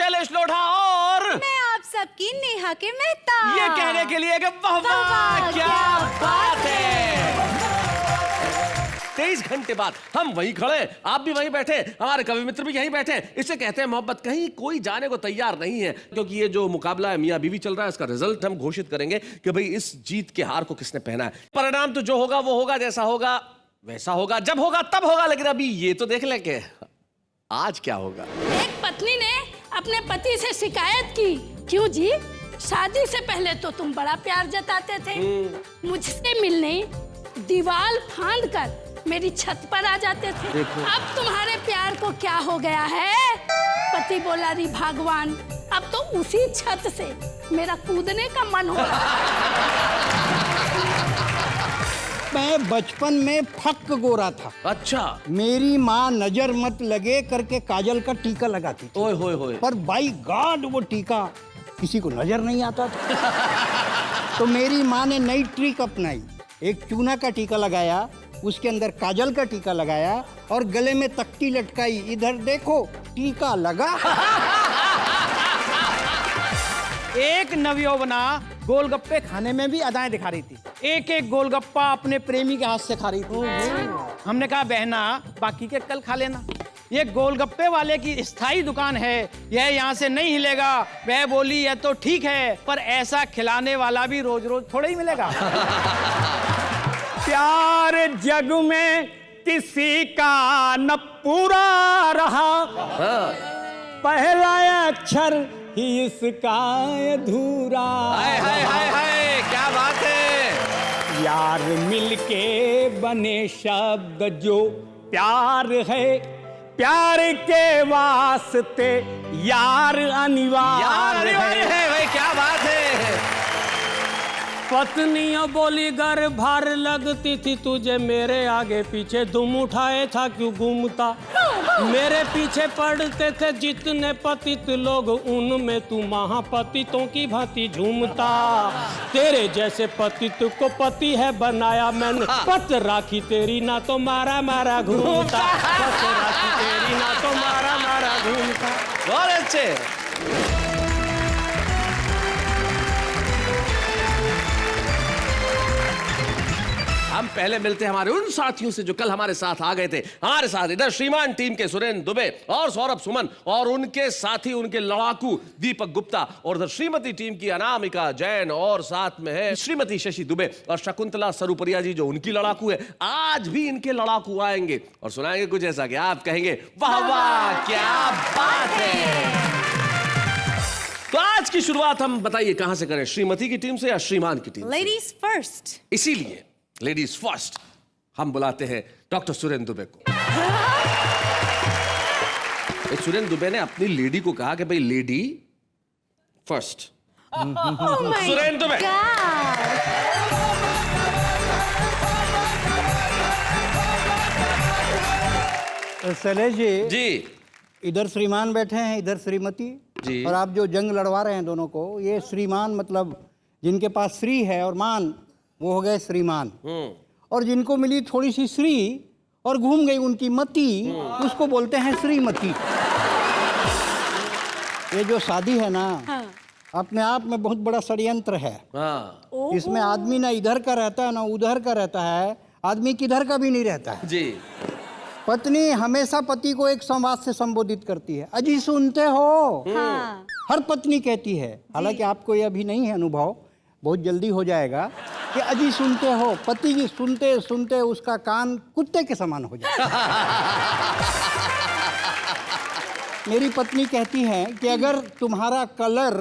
शैलेश लोढ़ा और मैं आप सबकी नेहा के मेहता। ये कहने के लिए कि वाह वाह क्या बात है। 23 घंटे बाद हम वहीं खड़े, आप भी वहीं बैठे, हमारे कवि मित्र भी यहीं बैठे। इसे कहते हैं मोहब्बत। कहीं कोई जाने को तैयार नहीं है, क्योंकि ये जो मुकाबला है मियां बीवी चल रहा है, इसका रिजल्ट हम घोषित करेंगे कि भाई इस जीत के हार को किसने पहना है। परिणाम तो जो होगा वो होगा, जैसा होगा वैसा होगा, जब होगा तब होगा। लेकिन अभी ये तो देख ले कि आज क्या होगा। एक पत्नी ने अपने पति से शिकायत की, क्यों जी, शादी से पहले तो तुम बड़ा प्यार जताते थे, मुझसे मिलने दीवार फांद कर मेरी छत पर आ जाते थे। अब तुम्हारे प्यार को क्या हो गया है? पति बोला, री भगवान, अब तो उसी छत से मेरा कूदने का मन हो रहा है। मैं बचपन में फक गोरा था। अच्छा। मेरी माँ नजर मत लगे करके काजल का टीका लगाती थी। ओए होए होए। पर बाई गॉड वो टीका किसी को नजर नहीं आता था। तो मेरी माँ ने नई ट्रिक अपनाई। एक चूना का टीका लगाया, उसके अंदर काजल का टीका लगाया और गले में तख्ती लटकाई, इधर देखो टीका लगा। एक नवयौवना गोलगप्पे खाने में भी अदाएं दिखा रही थी। एक एक गोलगप्पा अपने प्रेमी के हाथ से खा रही थी। हमने कहा, बहना बाकी के कल खा लेना, ये गोलगप्पे वाले की स्थायी दुकान है, यह यहाँ से नहीं हिलेगा। वह बोली, यह तो ठीक है, पर ऐसा खिलाने वाला भी रोज रोज थोड़ा ही मिलेगा। प्यार जग में किसी का न पूरा रहा, पहला अक्षर ही इसका अधूरा। हाय हाय हाय हाय, क्या बात है। यार मिलके बने शब्द जो प्यार है, प्यार के वास्ते यार अनिवार्य है। भाई क्या बात है। पत्नियां बोली, घर भार लगती थी तुझे, मेरे आगे पीछे दुम उठाए था क्यों घूमता। मेरे पीछे पड़ते थे जितने पतित लोग, उनमें तू महापतितों की भांति झूमता। तेरे जैसे पतित को पति है बनाया मैंने, पत राखी तेरी ना तो मारा मारा घूमता। पत राखी तेरी ना तो मारा मारा घूमता। बहुत अच्छे। हम पहले मिलते हैं हमारे उन साथियों से जो कल हमारे साथ आ गए थे। हमारे साथ इधर श्रीमान टीम के सुरेंद्र दुबे और सौरभ सुमन, और उनके साथी उनके लड़ाकू दीपक गुप्ता, और इधर श्रीमती टीम की अनामिका जैन, और साथ में है श्रीमती शशि दुबे और शकुंतला सरुपरिया जी जो उनकी लड़ाकू है। आज भी इनके लड़ाकू आएंगे और सुनाएंगे कुछ ऐसा कि आप कहेंगे वाह वाह क्या बात है। तो आज की शुरुआत हम बताइए कहां से करें, श्रीमती की टीम से या श्रीमान की टीम से? Ladies first. इसीलिए लेडीज फर्स्ट हम बुलाते हैं डॉक्टर सुरेंद्र दुबे को। सुरेंद्र दुबे ने अपनी लेडी को कहा कि भाई लेडी फर्स्ट। सुरेंद्र दुबे। शैलेश जी, इधर श्रीमान बैठे हैं, इधर श्रीमती जी। और आप जो जंग लड़वा रहे हैं दोनों को, ये श्रीमान मतलब जिनके पास श्री है और मान, वो हो गए श्रीमान। और जिनको मिली थोड़ी सी श्री और घूम गई उनकी मती, उसको बोलते हैं श्रीमती। ये जो शादी है ना, अपने आप में बहुत बड़ा षड्यंत्र है। इसमें आदमी ना इधर का रहता है ना उधर का रहता है, आदमी किधर का भी नहीं रहता है जी। पत्नी हमेशा पति को एक संवाद से संबोधित करती है, अजी सुनते हो। हर पत्नी कहती है, हालांकि आपको ये अभी नहीं है अनुभव, बहुत जल्दी हो जाएगा, कि अजी सुनते हो। पति जी सुनते सुनते उसका कान कुत्ते के समान हो जाएगा। मेरी पत्नी कहती है कि अगर तुम्हारा कलर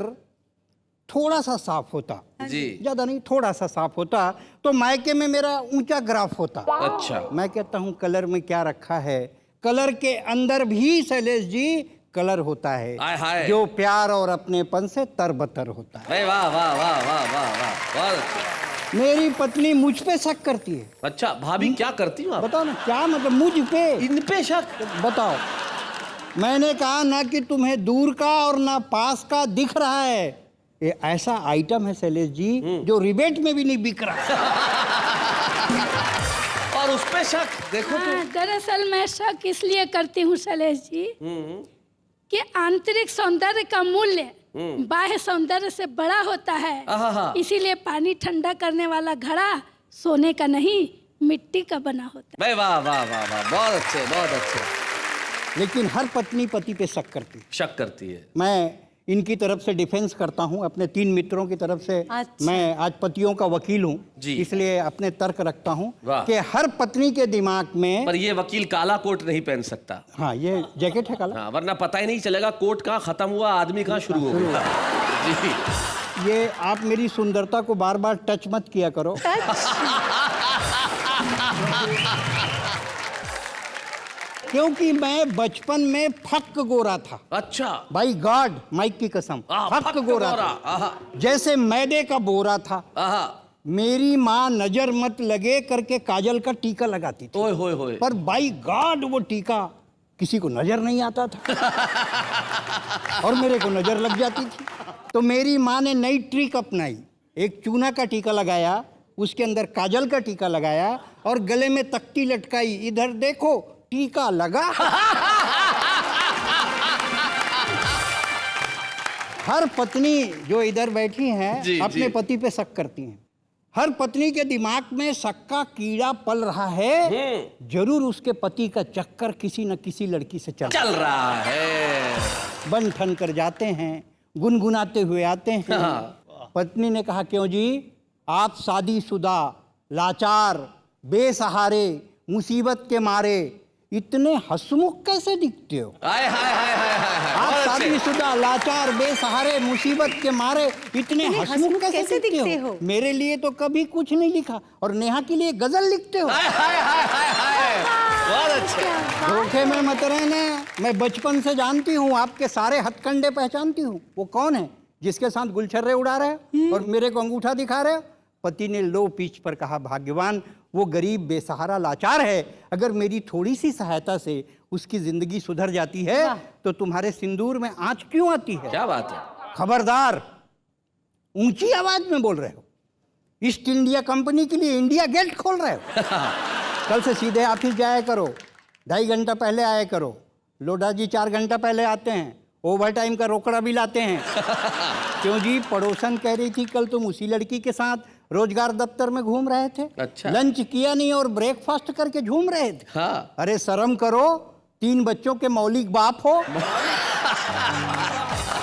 थोड़ा सा साफ होता, जी, ज्यादा नहीं, थोड़ा सा साफ होता, तो मायके में मेरा ऊंचा ग्राफ होता। अच्छा। मैं कहता हूँ कलर में क्या रखा है, कलर के अंदर भी शैलेश जी कलर होता है, हाय हाय। जो प्यार और अपनेपन से तरबतर होता है। वाह वाह वाह वाह वाह वाह, बहुत अच्छा। मेरी पत्नी मुझ पे शक करती है। अच्छा, भाभी क्या करती हूँ आप? बताओ ना, क्या मतलब मुझ पे? इन पे शक? बताओ। मैंने कहा ना कि तुम्हें दूर का और ना पास का दिख रहा है, ये ऐसा आइटम है शैलेश जी जो रिबेट में भी नहीं बिक रहा। और उस पे शक देखो तो। दरअसल मैं शक इसलिए करती हूँ शैलेश जी कि आंतरिक सौंदर्य का मूल्य बाह्य सौंदर्य से बड़ा होता है, इसीलिए पानी ठंडा करने वाला घड़ा सोने का नहीं मिट्टी का बना होता भाई वाह वाह वाह वाह, बहुत अच्छे बहुत अच्छे। लेकिन हर पत्नी पति पे शक करती है। शक करती है। मैं इनकी तरफ से डिफेंस करता हूं, अपने 3 मित्रों की तरफ से। अच्छा। मैं आज पतियों का वकील हूं, जी। इसलिए अपने तर्क रखता हूं वाह। कि हर पत्नी के दिमाग में। पर ये वकील काला कोट नहीं पहन सकता। हाँ, ये जैकेट है काला। हाँ, वरना पता ही नहीं चलेगा कोट कहाँ खत्म हुआ, आदमी कहाँ शुरू हो गया। जी। ये आप मेरी सुंदरता को बार बार टच मत किया करो। क्योंकि मैं बचपन में फक गोरा था। अच्छा। भाई गॉड, माइक की कसम, फक गोरा था, आहा, जैसे मैदे का बोरा था। आहा। मेरी माँ नजर मत लगे करके काजल का टीका लगाती थी। ओए होए होए। पर बाई गॉड वो टीका किसी को नजर नहीं आता था और मेरे को नजर लग जाती थी। तो मेरी माँ ने नई ट्रिक अपनाई, एक चूना का टीका लगाया, उसके अंदर काजल का टीका लगाया और गले में तख्ती लटकाई, इधर देखो टीका लगा। हर पत्नी जो इधर बैठी हैं जी, अपने जी। पति पे शक करती हैं। हर पत्नी के दिमाग में शक का कीड़ा पल रहा है, जरूर उसके पति का चक्कर किसी न किसी लड़की से चल रहा है। बन ठन कर जाते हैं, गुनगुनाते हुए आते हैं। पत्नी ने कहा, क्यों जी आप शादीशुदा, लाचार, बेसहारे, मुसीबत के मारे इतने हंसमुख कैसे दिखते हो? हाय हाय हाय हाय हाय। आप बहुत अच्छे। शादीशुदा, लाचार, बेसहारे, मुसीबत के मारे इतने हंसमुख कैसे दिखते हो? मेरे लिए तो कभी कुछ नहीं लिखा और नेहा के लिए गजल लिखते हो। हाय हाय हाय हाय हाय। बहुत अच्छे। धोखे में मत रहना। मैं बचपन से जानती हूँ, आपके सारे हथकंडे पहचानती हूँ। वो कौन है जिसके साथ गुलछर्रे उड़ा रहे हो और मेरे को अंगूठा दिखा रहे हो? पति ने लो पिच पर कहा, भाग्यवान वो गरीब बेसहारा लाचार है, अगर मेरी थोड़ी सी सहायता से उसकी जिंदगी सुधर जाती है तो तुम्हारे सिंदूर में आंच क्यों आती है? क्या बात है। खबरदार, ऊंची आवाज में बोल रहे हो। ईस्ट इंडिया कंपनी के लिए इंडिया गेट खोल रहे हो। कल से सीधे ऑफिस जाया करो, 2.5 घंटा पहले आया करो। लोढ़ा जी 4 घंटा पहले आते हैं, ओवर टाइम का रोकड़ा भी लाते हैं। क्यों जी, पड़ोसन कह रही थी कल तुम उसी लड़की के साथ रोजगार दफ्तर में घूम रहे थे। अच्छा। लंच किया नहीं और ब्रेकफास्ट करके झूम रहे थे। हाँ। अरे शर्म करो, 3 बच्चों के मौलिक बाप हो।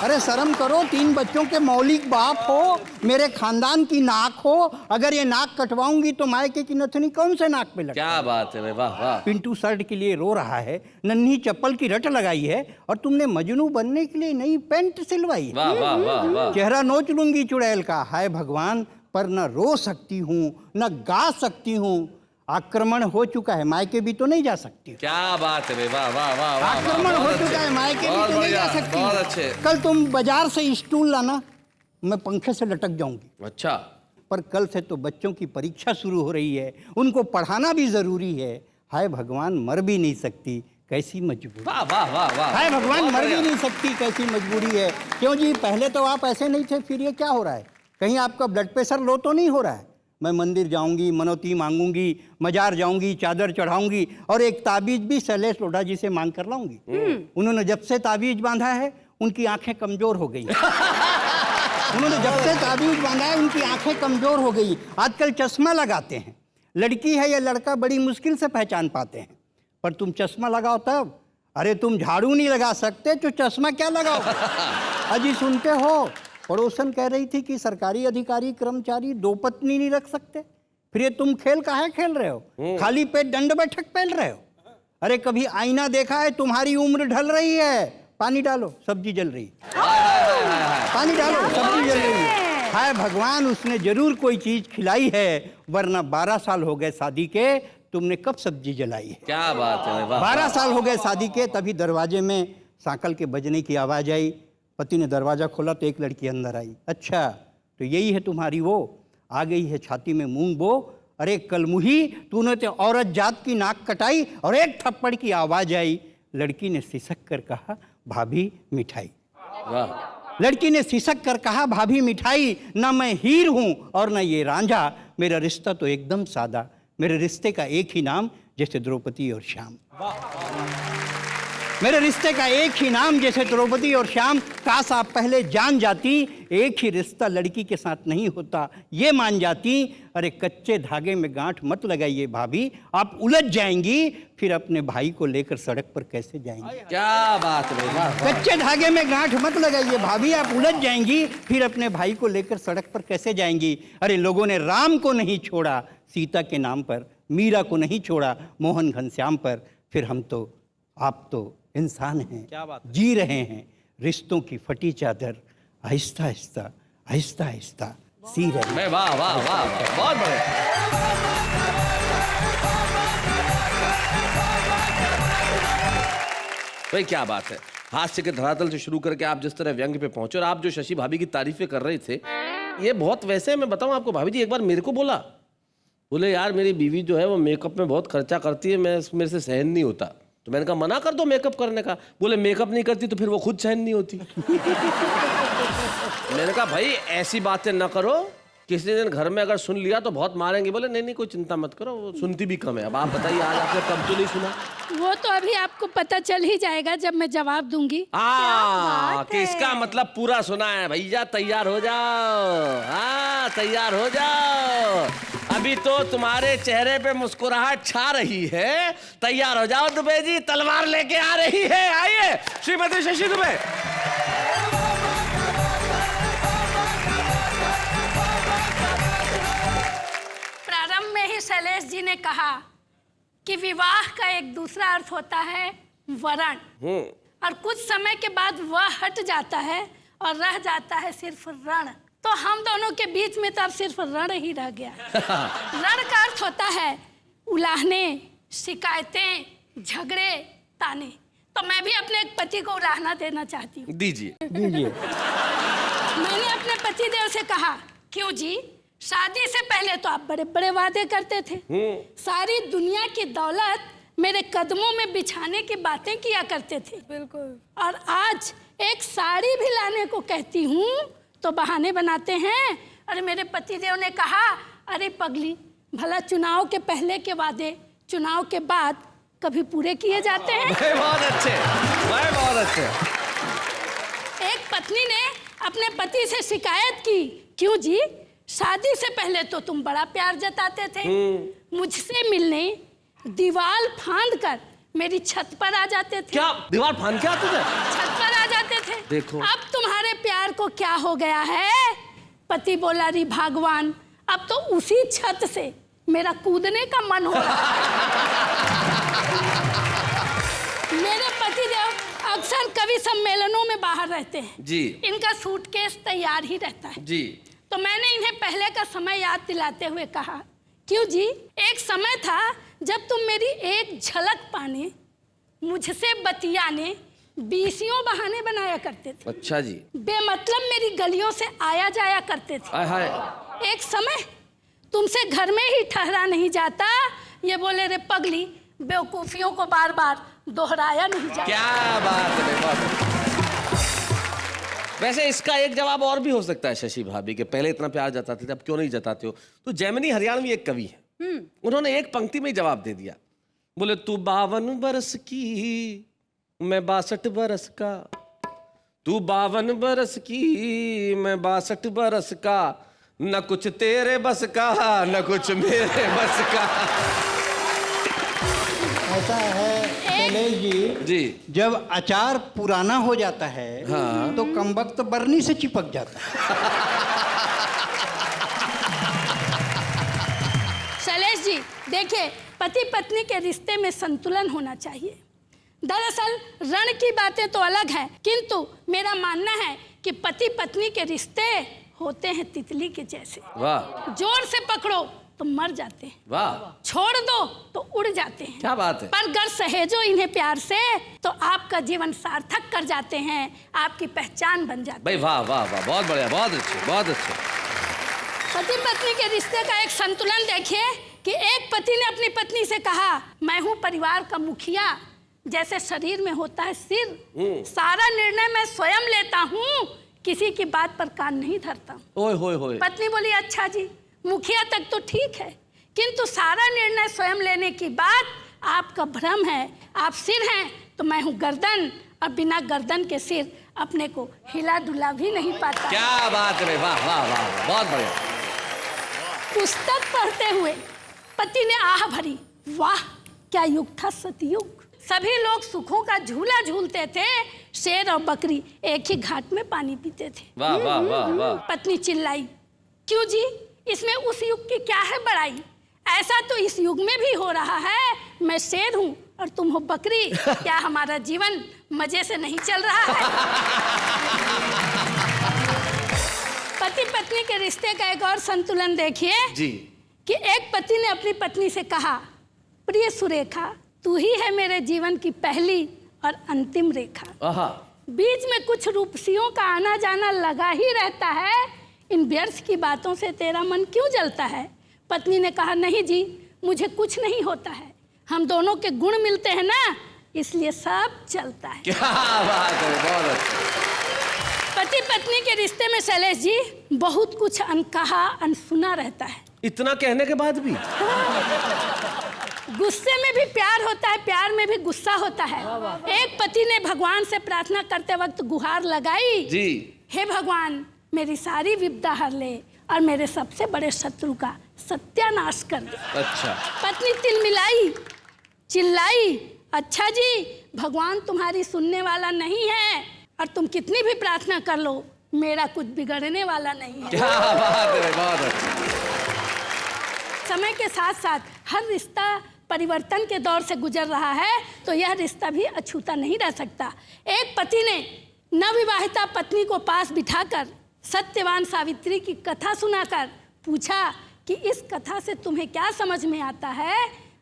अरे शर्म करो, 3 बच्चों के मौलिक बाप हो, मेरे खानदान की नाक हो। अगर ये नाक कटवाऊंगी तो मायके की नथनी कौन से नाक पे लगे? क्या बात है। वाह वाह। पिंटू शर्ट के लिए रो रहा है, नन्ही चप्पल की रट लगाई है और तुमने मजनू बनने के लिए नई पैंट सिलवाई है। वाह वाह वाह वाह। चेहरा नोच लूंगी चुड़ैल का। हाय भगवान, पर न रो सकती हूँ न गा सकती हूँ। आक्रमण हो चुका है, मायके भी तो नहीं जा सकती। क्या बात है। वाह वाह वाह वाह। आक्रमण हो चुका है, मायके भी तो नहीं जा सकती। बहुत अच्छे। कल तुम बाजार से स्टूल लाना, मैं पंखे से लटक जाऊंगी। अच्छा। पर कल से तो बच्चों की परीक्षा शुरू हो रही है, उनको पढ़ाना भी जरूरी है। हाय भगवान, मर भी नहीं सकती, कैसी मजबूरी। वाह वाह वाह वाह। हाय भगवान, मर भी नहीं सकती, कैसी मजबूरी है। क्यों जी, पहले तो आप ऐसे नहीं थे, फिर ये क्या हो रहा है? कहीं आपका ब्लड प्रेशर लो तो नहीं हो रहा है? मैं मंदिर जाऊंगी, मनौती मांगूंगी, मजार जाऊंगी, चादर चढ़ाऊंगी और एक ताबीज भी शैलेश लोढ़ा जी से मांग कर लाऊंगी। उन्होंने जब से ताबीज बांधा है उनकी आंखें कमजोर हो गई। उन्होंने जब से ताबीज बांधा है उनकी आंखें कमजोर हो गई। आजकल चश्मा लगाते हैं, लड़की है या लड़का बड़ी मुश्किल से पहचान पाते हैं। पर तुम चश्मा लगाओ तब। अरे तुम झाड़ू नहीं लगा सकते तो चश्मा क्या लगाओ? अजी सुनते हो, पड़ोसन कह रही थी कि सरकारी अधिकारी कर्मचारी 2 पत्नी नहीं रख सकते। फिर ये तुम खेल काहे खेल रहे हो? खाली पेट दंड बैठक पहन रहे हो? अरे कभी आईना देखा है? तुम्हारी उम्र ढल रही है। पानी डालो, सब्जी जल रही है। पानी डालो, सब्जी जल रही है। हाय भगवान, उसने जरूर कोई चीज खिलाई है, वरना 12 साल हो गए शादी के, तुमने कब सब्जी जलाई है? क्या बात है। वाह। 12 साल हो गए शादी के, तभी दरवाजे में सांकल के बजने की आवाज आई। पति ने दरवाजा खोला तो एक लड़की अंदर आई। अच्छा, तो यही है तुम्हारी वो? आ गई है छाती में मूंग बो। अरे कलमुही, तूने तो औरत जात की नाक कटाई। और एक थप्पड़ की आवाज आई। लड़की ने सिसक कर कहा, भाभी मिठाई। वाह। लड़की ने सिसक कर कहा, भाभी मिठाई। ना मैं हीर हूं और ना ये रांझा, मेरा रिश्ता तो एकदम सादा। मेरे रिश्ते का एक ही नाम, जैसे द्रौपदी और श्याम। मेरे रिश्ते का एक ही नाम, जैसे द्रौपदी और श्याम, काश आप पहले जान जाती। एक ही रिश्ता लड़की के साथ नहीं होता, ये मान जाती। अरे कच्चे धागे में गांठ मत लगाइए भाभी, आप उलझ जाएंगी, फिर अपने भाई को लेकर सड़क पर कैसे जाएंगी। क्या बात है, वाह, वाह। कच्चे धागे में गांठ मत लगाइए भाभी, आप उलझ जाएंगी, फिर अपने भाई को लेकर सड़क पर कैसे जाएंगी। अरे लोगों ने राम को नहीं छोड़ा सीता के नाम पर, मीरा को नहीं छोड़ा मोहन घनश्याम पर, फिर हम तो, आप तो इंसान हैं, क्या बात है। जी रहे हैं रिश्तों की फटी चादर, आहिस्ता आहिस्ता आहिस्ता आहिस्ता सी रहे हैं। मैं वाह वाह वाह वाह, बहुत बढ़िया। भाई क्या बात है, हास्य के धरातल से शुरू करके आप जिस तरह व्यंग पे पहुंचे, और आप जो शशि भाभी की तारीफें कर रहे थे, ये बहुत वैसे, मैं बताऊं आपको भाभी जी, एक बार मेरे को बोले यार मेरी बीवी जो है वो मेकअप में बहुत खर्चा करती है, मेरे से सहन नहीं होता। तो मैंने कहा मना कर दो मेकअप करने का। बोले मेकअप नहीं करती तो फिर वो खुद सहन नहीं होती। मैंने कहा भाई ऐसी बातें ना करो, किसी दिन घर में अगर सुन लिया तो बहुत मारेंगे। बोले नहीं नहीं कोई चिंता मत करो, वो सुनती भी कम है। अब आप बताइए आज आपने कब तो नहीं सुना? वो तो अभी आपको पता चल ही जाएगा जब मैं जवाब दूंगी। कि इसका मतलब पूरा सुना है। भैया तैयार हो जाओ, हाँ तैयार हो जाओ, अभी तो तुम्हारे चेहरे पे मुस्कुराहट छा रही है। तैयार हो जाओ दुबे जी, तलवार लेके आ रही है। आइए श्रीमती शशि दुबे। प्रारंभ में ही शैलेश जी ने कहा कि विवाह का एक दूसरा अर्थ होता है वरण, और कुछ समय के बाद वह हट जाता है और रह जाता है सिर्फ रण। तो हम दोनों के बीच में तो अब सिर्फ रण ही रह गया। रण का अर्थ होता है उलाहने, शिकायतें, झगड़े, ताने। तो मैं भी अपने एक पति को उलाहना देना चाहती हूँ। दीजिए। मैंने अपने पतिदेव से कहा, क्यों जी, शादी से पहले तो आप बड़े बड़े वादे करते थे, सारी दुनिया की दौलत मेरे कदमों में बिछाने की बातें किया करते थे, बिल्कुल। और आज एक साड़ी भी लाने को कहती हूँ तो बहाने बनाते हैं। अरे मेरे पतिदेव ने कहा, अरे पगली, भला चुनाव के पहले के वादे चुनाव के बाद कभी पूरे किए जाते हैं? बहुत अच्छे, बहुत अच्छे। एक पत्नी ने अपने पति से शिकायत की, क्यों जी, शादी से पहले तो तुम बड़ा प्यार जताते थे, मुझसे मिलने दीवार फांद कर मेरी छत पर आ जाते थे। क्या दीवार फांद के आते थे? छत पर आ जाते थे। देखो अब तुम्हारे प्यार को क्या हो गया है? पति बोला, री भगवान, अब तो उसी छत से मेरा कूदने का मन हो रहा है। मेरे पतिदेव अक्सर कवि सम्मेलनों में बाहर रहते हैं जी, इनका सूटकेस तैयार ही रहता है जी। तो मैंने इन्हें पहले का समय याद दिलाते हुए कहा, क्यों जी, एक समय था जब तुम मेरी एक झलक पाने, मुझसे बतियाने, बीसियों बहाने बनाया करते थे। अच्छा जी। बेमतलब मेरी गलियों से आया जाया करते थे। हाय हाय। एक समय तुमसे घर में ही ठहरा नहीं जाता, ये बोले, रे पगली, बेवकूफियों को बार बार दोहराया नहीं जाता। क्या बात है, बहुत। वैसे इसका एक जवाब और भी हो सकता है शशि भाभी के, पहले इतना प्यार जताते थे अब क्यों नहीं जताते हो। तो जैमिनी हरियाणवी एक कवि है, उन्होंने एक पंक्ति में ही जवाब दे दिया। बोले, तू 52 बरस की, मैं 62 बरस का, तू 52 बरस की, मैं 62 बरस का, न कुछ तेरे बस का न कुछ मेरे बस का। ऐसा है शैलेश जी, जब अचार पुराना हो जाता है, हाँ, तो कमबख्त बरनी से चिपक जाता है। शैलेश जी, देखिए, पति पत्नी के रिश्ते में संतुलन होना चाहिए। दरअसल रण की बातें तो अलग हैं, किंतु मेरा मानना है कि पति पत्नी के रिश्ते होते हैं तितली के जैसे। वाह, जोर से पकड़ो तो मर जाते हैं, वाह, छोड़ दो तो उड़ जाते हैं। क्या बात है। पर अगर सहेजो इन्हें प्यार से तो आपका जीवन सार्थक कर जाते हैं, आपकी पहचान बन जाती है। भाई वाह वाह वाह, बहुत बढ़िया, बहुत अच्छे, बहुत अच्छे। पति पत्नी के रिश्ते का एक संतुलन देखिए कि एक पति ने अपनी पत्नी से कहा, मैं हूँ परिवार का मुखिया, जैसे शरीर में होता है सिर, सारा निर्णय मैं स्वयं लेता हूँ, किसी की बात पर कान नहीं धरता। ओए होए होए। पत्नी बोली, अच्छा जी, मुखिया तक तो ठीक है, किंतु सारा निर्णय स्वयं लेने की बात आपका भ्रम है। आप सिर हैं तो मैं हूँ गर्दन, और बिना गर्दन के सिर अपने को हिला डुला भी नहीं पाता। क्या बात है, वाह वाह वाह, बहुत बढ़िया। पुस्तक पढ़ते हुए पति ने आह भरी, वाह क्या युग था सतयुग। सभी लोग सुखों का झूला झूलते थे, शेर और बकरी एक ही घाट में पानी पीते थे। वाह वाह वाह वाह। पत्नी चिल्लाई, क्यों जी, इसमें उस युग की क्या है बड़ाई? ऐसा तो इस युग में भी हो रहा है। मैं शेर हूँ और तुम हो बकरी, क्या हमारा जीवन मजे से नहीं चल रहा है? पति पत्नी के रिश्ते का एक और संतुलन देखिए जी। कि एक पति ने अपनी पत्नी से कहा, प्रिय सुरेखा, तू ही है मेरे जीवन की पहली और अंतिम रेखा। आहा। बीच में कुछ रूपसियों का आना जाना लगा ही रहता है, इन व्यर्थ की बातों से तेरा मन क्यों जलता है? पत्नी ने कहा, नहीं जी, मुझे कुछ नहीं होता है, हम दोनों के गुण मिलते हैं ना, इसलिए सब चलता है। क्या बात है, बहुत अच्छा। पति पत्नी के रिश्ते में शैलेश जी बहुत कुछ अनकहा अनसुना रहता है। इतना कहने के बाद भी? गुस्से में भी प्यार होता है, प्यार में भी गुस्सा होता है। एक पति ने भगवान से प्रार्थना करते वक्त गुहार लगाई जी। हे भगवान, मेरी सारी विपदा हर ले और मेरे सबसे बड़े शत्रु का सत्यानाश कर दे। अच्छा। पत्नी तिलमिलाई, चिल्लाई, अच्छा जी, भगवान तुम्हारी सुनने वाला नहीं है और तुम कितनी भी प्रार्थना कर लो, मेरा कुछ बिगड़ने वाला नहीं है। क्या बात है, बहुत अच्छा। समय के साथ साथ हर रिश्ता परिवर्तन के दौर से गुजर रहा है, तो यह रिश्ता भी अछूता नहीं रह सकता। एक पति ने नवविवाहिता पत्नी को पास बिठाकर सत्यवान सावित्री की कथा सुनाकर पूछा कि इस कथा से तुम्हें क्या समझ में आता है?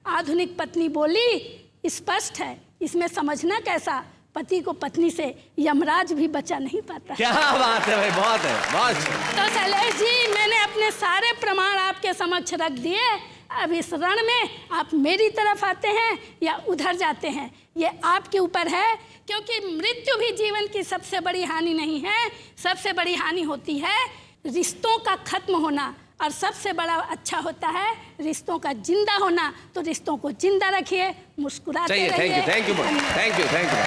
आधुनिक पत्नी बोली, स्पष्ट है, इसमें समझना कैसा? पति को पत्नी से यमराज भी बचा नहीं पाता। क्या बात है भाई, बहुत है, बहुत अच्छा। तो शैलेश जी, मैंने अपने सारे प्रमाण आपके समक्ष रख दिए। अब इस रण में आप मेरी तरफ आते हैं या उधर जाते हैं, ये आपके ऊपर है, क्योंकि मृत्यु भी जीवन की सबसे बड़ी हानि नहीं है। सबसे बड़ी हानि होती है रिश्तों का खत्म होना, और सबसे बड़ा अच्छा होता है रिश्तों का जिंदा होना। तो रिश्तों को जिंदा रखिए, मुस्कुराते रहिए। Thank you, thank you, thank you, thank you.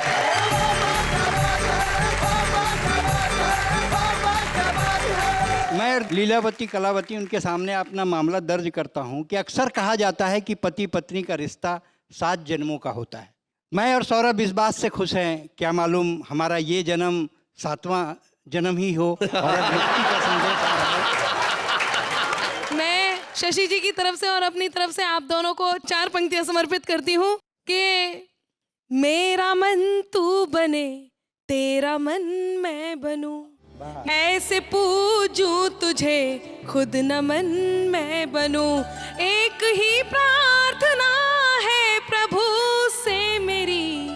मैं लीलावती कलावती उनके सामने अपना मामला दर्ज करता हूं कि अक्सर कहा जाता है कि पति पत्नी का रिश्ता 7 जन्मों का होता है। मैं और सौरभ इस बात से खुश हैं, क्या मालूम हमारा ये जन्म 7वां जन्म ही हो। और मुक्ति का संदेश आ रहा है। मैं शशि जी की तरफ से और अपनी तरफ से आप दोनों को 4 पंक्तियां समर्पित करती हूँ कि मेरा मन तू बने, तेरा मन मैं बनूं, ऐसे पूजूं तुझे, खुद न मन मैं बनूं। एक ही प्रार्थना है प्रभु से मेरी,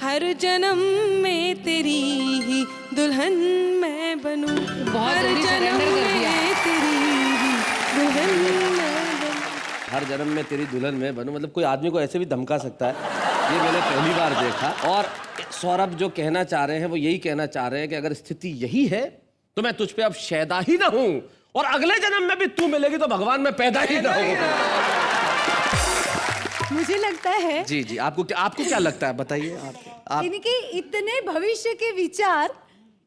हर जन्म में तेरी ही दुल्हन मैं बनूं। हर जन्म में तेरी ही दुल्हन मैं बनूं। हर जन्म में तेरी दुल्हन मैं बनूं, मतलब कोई आदमी को ऐसे भी धमका सकता है, ये मैंने पहली बार देखा। और सौरभ जो कहना चाह रहे हैं वो यही कहना चाह रहे हैं कि अगर स्थिति यही है तो मैं तुझ पे अब शैदा ही ना हूं, और अगले जन्म में भी तू मिलेगी तो भगवान में पैदा ही ना हूं। मुझे लगता है जी जी, आपको क्या लगता है, बताइए आप। इनके इतने भविष्य के विचार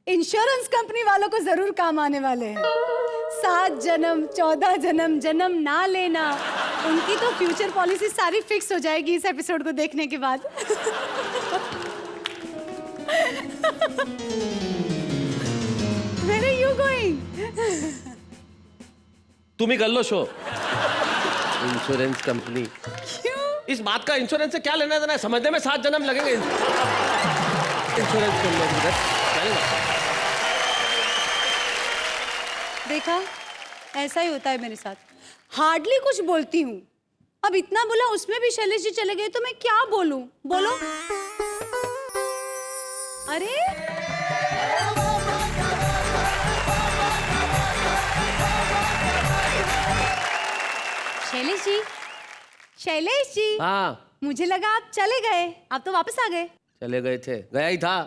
इंश्योरेंस कंपनी वालों को जरूर काम आने वाले हैं। 7 जन्म, 14 जन्म, जन्म ना लेना, उनकी तो फ्यूचर पॉलिसी सारी फिक्स हो जाएगी इस एपिसोड को देखने के बाद। Where are you going? तुम ही कर लो शो। इंश्योरेंस कंपनी, इस बात का इंश्योरेंस से क्या लेना देना है? समझने में 7 जन्म लगेंगे। इंश्योरेंस कंपनी देखा, ऐसा ही होता है मेरे साथ। हार्डली कुछ बोलती हूँ, अब इतना बोला उसमें भी शैलेश जी चले गए तो मैं क्या बोलूं? बोलो। अरे शैलेश जी, शैलेश जी। हाँ, मुझे लगा आप चले गए, आप तो वापस आ गए। चले गए थे, गया ही था,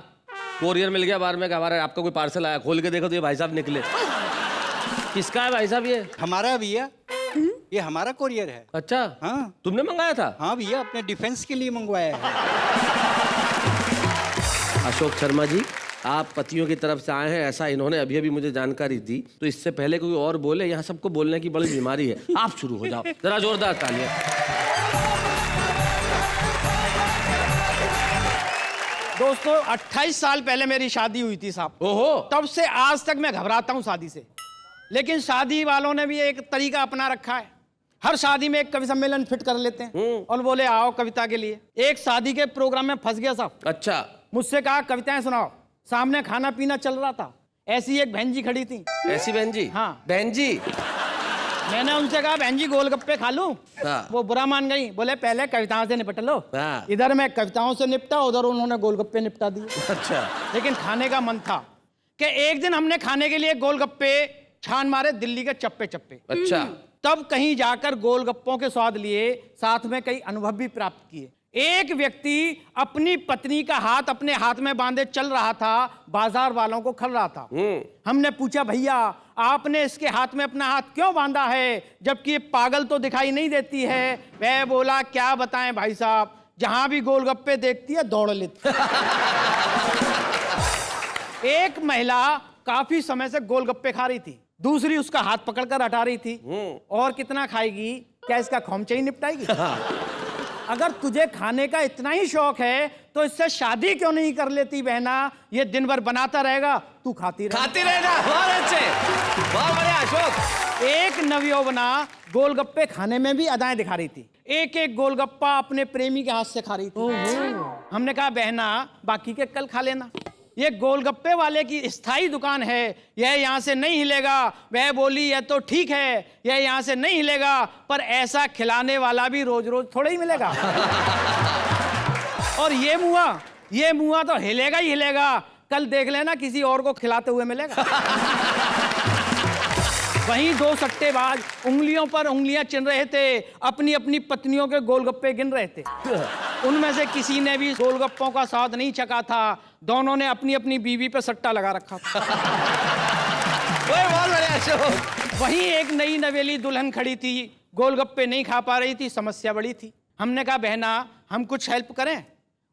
कोरियर मिल गया बाहर में कि हमारा आपका कोई पार्सल आया, खोल के देखो तो ये भाई साहब निकले। किसका है भाई साहब ये? हमारा भैया, ये हमारा कोरियर है। अच्छा, हाँ तुमने मंगाया था? हाँ भैया, अपने डिफेंस के लिए मंगवाया है। अशोक शर्मा जी, आप पतियों की तरफ से आए हैं, ऐसा इन्होंने अभी अभी मुझे जानकारी दी। तो इससे पहले कोई और बोले, यहाँ सबको बोलने की बड़ी बीमारी है। आप शुरू हो जाओ, जरा जोरदार तालियां। दोस्तों 28 साल पहले मेरी शादी हुई थी साहब। ओहो, तब से आज तक मैं घबराता हूं शादी से। लेकिन शादी वालों ने भी एक तरीका अपना रखा है। हर शादी में एक कवि सम्मेलन फिट कर लेते हैं और बोले आओ कविता के लिए। एक शादी के प्रोग्राम में फंस गया साहब। अच्छा, मुझसे कहा कविताएं सुनाओ। सामने खाना पीना चल रहा था, ऐसी एक बहन जी खड़ी थी। ऐसी बहन जी? हाँ। बहन जी। मैंने उनसे कहा बहन जी गोलगप्पे खा लूं? हाँ। वो बुरा मान गई, बोले पहले कविताओं से निपट लो। हाँ। इधर मैं कविताओं से निपटा, उधर उन्होंने गोलगप्पे निपटा दिए। अच्छा, लेकिन खाने का मन था कि एक दिन हमने खाने के लिए गोलगप्पे छान मारे दिल्ली के चप्पे चप्पे। अच्छा। तब कहीं जाकर गोलगप्पों के स्वाद लिए, साथ में कई अनुभव भी प्राप्त किए। एक व्यक्ति अपनी पत्नी का हाथ अपने हाथ में बांधे चल रहा था, बाजार वालों को खल रहा था। हमने पूछा भैया आपने इसके हाथ में अपना हाथ क्यों बांधा है, जबकि ये पागल तो दिखाई नहीं देती है? वह बोला क्या बताएं भाई साहब, जहां भी गोलगप्पे देखती है दौड़ लेती है। एक महिला काफी समय से गोलगप्पे खा रही थी, दूसरी उसका हाथ पकड़कर हटा रही थी। और कितना खाएगी, क्या इसका खोमचा ही निपटाएगी? अगर तुझे खाने का इतना ही शौक है तो इससे शादी क्यों नहीं कर लेती बहना? ये दिन भर बनाता रहेगा, तू खाती रहेगा। बहुत अच्छे, बहुत बढ़िया अशोक। एक नवयौवना गोलगप्पे खाने में भी अदाएं दिखा रही थी। एक एक गोलगप्पा अपने प्रेमी के हाथ से खा रही थी। हमने कहा बहना बाकी के कल खा लेना, ये गोलगप्पे वाले की स्थायी दुकान है, यह यहाँ से नहीं हिलेगा। वह बोली यह तो ठीक है, यह यहाँ से नहीं हिलेगा, पर ऐसा खिलाने वाला भी रोज रोज थोड़ा ही मिलेगा। और ये मुआ तो हिलेगा ही हिलेगा, कल देख लेना किसी और को खिलाते हुए मिलेगा। वहीं दो सट्टेबाज उंगलियों पर उंगलियां चिन रहे थे, अपनी अपनी पत्नियों के गोलगप्पे गिन रहे थे। उनमें से किसी ने भी गोलगप्पों का स्वाद नहीं चखा था, दोनों ने अपनी अपनी बीवी पे सट्टा लगा रखा था। बहुत बढ़िया अशोक। वहीं एक नई नवेली दुल्हन खड़ी थी, गोलगप्पे नहीं खा पा रही थी, समस्या बड़ी थी। हमने कहा बहना हम कुछ हेल्प करें?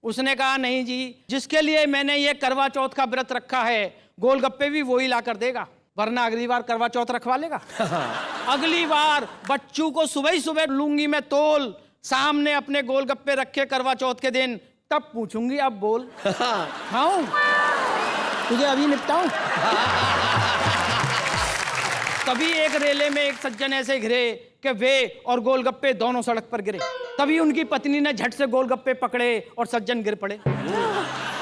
उसने कहा नहीं जी, जिसके लिए मैंने ये करवा चौथ का व्रत रखा है गोलगप्पे भी वही ला कर देगा, वरना अगली बार करवा चौथ रखवा लेगा। अगली बार बच्चू को सुबह ही सुबह लूंगी मैं तोल, सामने अपने गोलगप्पे रखे करवा चौथ के दिन, तब पूछूंगी अब बोल खाऊं तुझे अभी निपटाऊं? तभी एक रेले में एक सज्जन ऐसे घिरे कि वे और गोलगप्पे दोनों सड़क पर गिरे। तभी उनकी पत्नी ने झट से गोलगप्पे पकड़े और सज्जन गिर पड़े।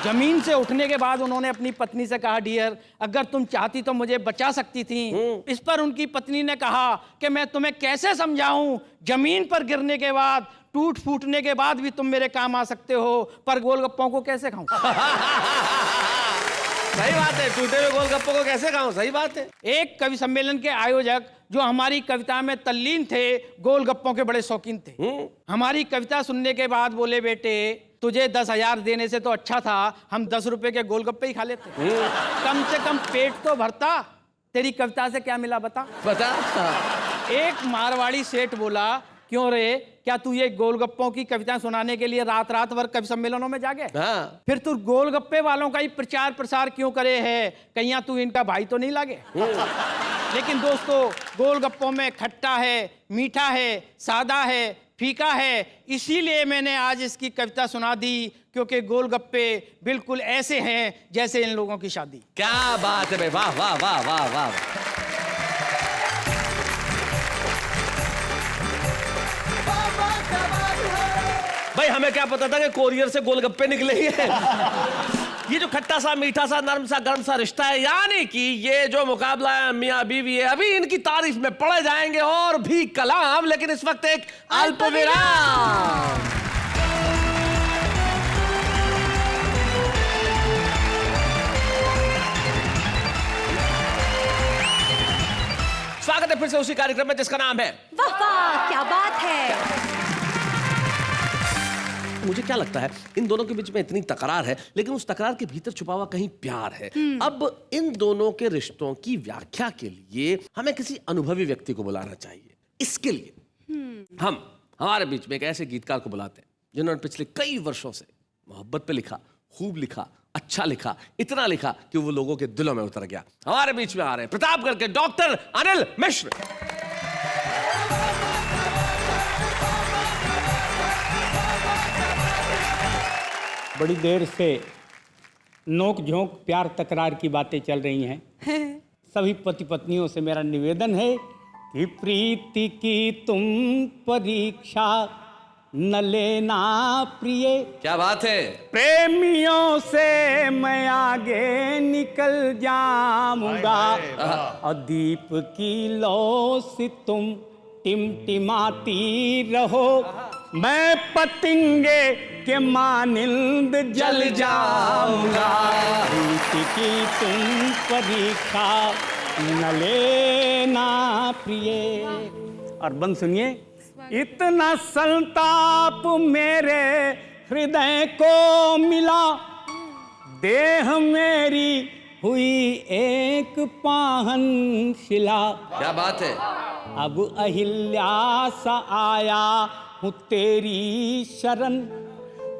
जमीन से उठने के बाद उन्होंने अपनी पत्नी से कहा डियर अगर तुम चाहती तो मुझे बचा सकती थी। इस पर उनकी पत्नी ने कहा कि मैं तुम्हें कैसे समझाऊं, जमीन पर गिरने के बाद टूट फूटने के बाद भी तुम मेरे काम आ सकते हो, पर गोलगप्पों को कैसे खाऊं? सही बात है, टूटे हुए गोलगप्पों को कैसे खाऊं? सही बात है। एक कवि सम्मेलन के आयोजक जो हमारी कविता में तल्लीन थे, गोलगप्पों के बड़े शौकीन थे। हमारी कविता सुनने के बाद बोले बेटे तुझे 10,000 देने से तो अच्छा था हम 10 रुपए के गोलगप्पे ही खा लेते, कम से कम पेट तो भरता। तेरी कविता से क्या मिला बता? एक मारवाड़ी सेठ बोला क्यों रे, क्या तू ये गोलगप्पों की कविता सुनाने के लिए रात रात भर कवि सम्मेलनों में जागे? हाँ। फिर तू गोलगप्पे वालों का ही प्रचार प्रसार क्यों करे है, कहीं तू इनका भाई तो नहीं लागे? लेकिन दोस्तों गोलगप्पों में खट्टा है, मीठा है, सादा है, फीका है, इसीलिए मैंने आज इसकी कविता सुना दी, क्योंकि गोलगप्पे बिल्कुल ऐसे हैं जैसे इन लोगों की शादी। क्या बात है भाई, वाह वाह वाह वाह वाह। भाई हमें क्या पता था कि कोरियर से गोलगप्पे निकले ही हैं। ये जो खट्टा सा मीठा सा नरम सा गर्म सा रिश्ता है, यानी कि ये जो मुकाबला है मियां बीवी है, अभी इनकी तारीफ में पढ़े जाएंगे और भी कलाम, लेकिन इस वक्त एक अल्प विराम। स्वागत है फिर से उसी कार्यक्रम में जिसका नाम है वाह वाह क्या बात है। मुझे क्या लगता है इन दोनों के बीच में इतनी तकरार है, लेकिन उस तकरार के भीतर छुपा हुआ कहीं प्यार है। अब इन दोनों के रिश्तों की व्याख्या के लिए हमें किसी अनुभवी व्यक्ति को बुलाना चाहिए। इसके लिए हम हमारे बीच में एक ऐसे गीतकार को बुलाते हैं जिन्होंने पिछले कई वर्षों से मोहब्बत पे लिखा, खूब लिखा, अच्छा लिखा, इतना लिखा कि वो लोगों के दिलों में उतर गया। हमारे बीच में आ रहे हैं प्रतापगढ़ के डॉक्टर अनिल मिश्र। बड़ी देर से नोक झोंक प्यार तकरार की बातें चल रही हैं। सभी पति पत्नियों से मेरा निवेदन है कि प्रीति की तुम परीक्षा न लेना प्रिय। क्या बात है। प्रेमियों से मैं आगे निकल जाऊंगा और दीप की लौ से तुम टिमटिमाती रहो, मैं पतंगे के मानिंद जल जाऊंगा। प्रीति की तुम परीक्षा न लेना प्रिय। और बंद सुनिए, इतना संताप मेरे हृदय को मिला, देह मेरी हुई एक पाहन शिला। क्या बात है। अब अहिल्या सा आया हूँ तेरी शरण,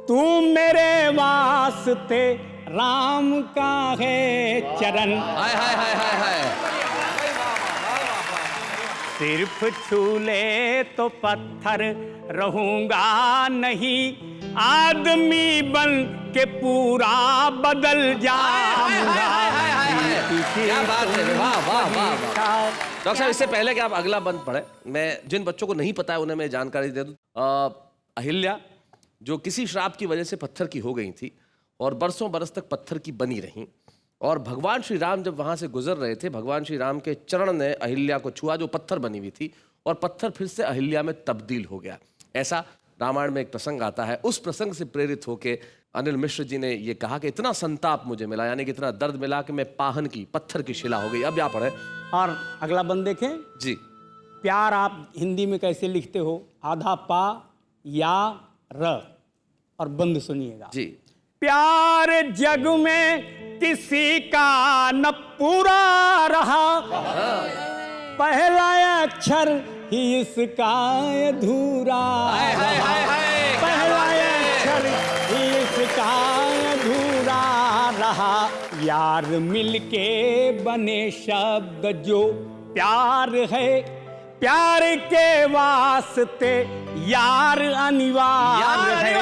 तू मेरे वास्ते राम का है चरण। हाय हाय हाय हाय हाय। सिर्फ छू ले तो पत्थर रहूंगा नहीं, आदमी बन के पूरा बदल जाऊंगा। क्या बात है। वाह वाह वाह वाह। डॉक्टर साहब, इससे पहले कि आप अगला बंद पढ़े, मैं जिन बच्चों को नहीं पता है उन्हें मैं जानकारी दे दूं। अहिल्या जो किसी श्राप की वजह से पत्थर की हो गई थी और बरसों बरस तक पत्थर की बनी रहीं, और भगवान श्री राम जब वहां से गुजर रहे थे, भगवान श्री राम के चरण ने अहिल्या को छुआ जो पत्थर बनी हुई थी, और पत्थर फिर से अहिल्या में तब्दील हो गया। ऐसा रामायण में एक प्रसंग आता है। उस प्रसंग से प्रेरित होकर अनिल मिश्र जी ने ये कहा कि इतना संताप मुझे मिला, यानी कि इतना दर्द मिला कि मैं पाहन की पत्थर की शिला हो गई। अब आप पढ़े। और अगला बंद देखें जी। प्यार आप हिंदी में कैसे लिखते हो? आधा पा या र। और बंद सुनिएगा जी। प्यार जग में किसी का न पूरा रहा, पहला अक्षर ही इसका अधूरा। पहला अक्षर ही इसका अधूरा रहा, यार मिलके बने शब्द जो प्यार है, प्यार के वास्ते यार अनिवार्य है।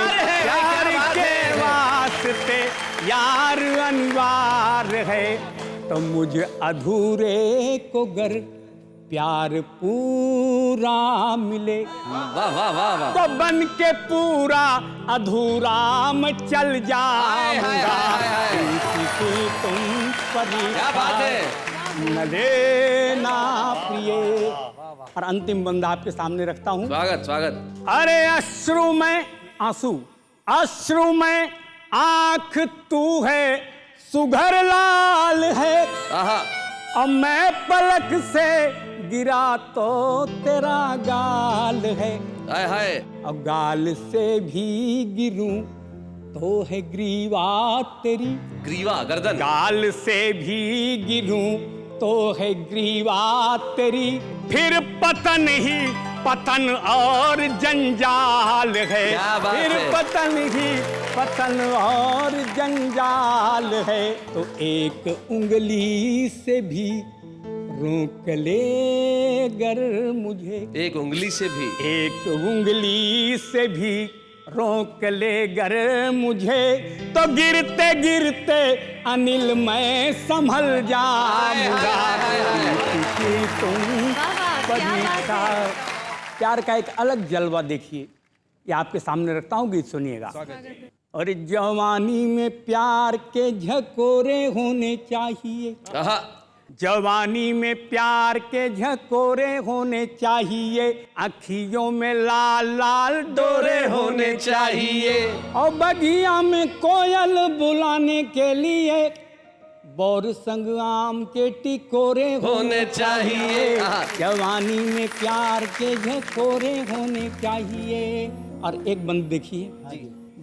प्यार के वास्ते यार अनिवार्य है, तो मुझे अधूरे को गर प्यार पूरा मिले। वाह वाह वाह वाह। तो बन के पूरा अधूरा मैं चल जाऊंगा। प्रीति तुम क्या बात है। परीक्षा न लेना प्रिय। और अंतिम बंद आपके सामने रखता हूं। स्वागत स्वागत। अरे अश्रु में आंसू, अश्रु में आंख तू है, सुघर लाल है। आहा। और मैं पलक से गिरा तो तेरा गाल है। हाय हाय। अब गाल से भी गिरूं तो है ग्रीवा तेरी। ग्रीवा गर्दन। गाल से भी गिरूं तो है ग्रीवा तेरी, फिर पतन ही पतन और जंजाल है। क्या बात फिर है। पतन ही पतन और जंजाल है, तो एक उंगली से भी रोक ले गर मुझे। एक उंगली से भी। एक उंगली से भी रोक ले गर मुझे, तो गिरते गिरते अनिल मैं संभल जाऊंगा। तुम परीक्षा। प्यार का एक अलग जलवा देखिए, ये आपके सामने रखता हूँ, गीत सुनिएगा। और जवानी में प्यार के झकोरे होने चाहिए। आहा। जवानी में प्यार के झकोरे होने चाहिए, अखियों में लाल लाल डोरे होने चाहिए, और बगिया में कोयल बुलाने के लिए बोर संग आम के टिकोरे होने चाहिए। जवानी में प्यार के झकोरे होने चाहिए। और एक बंद देखिए,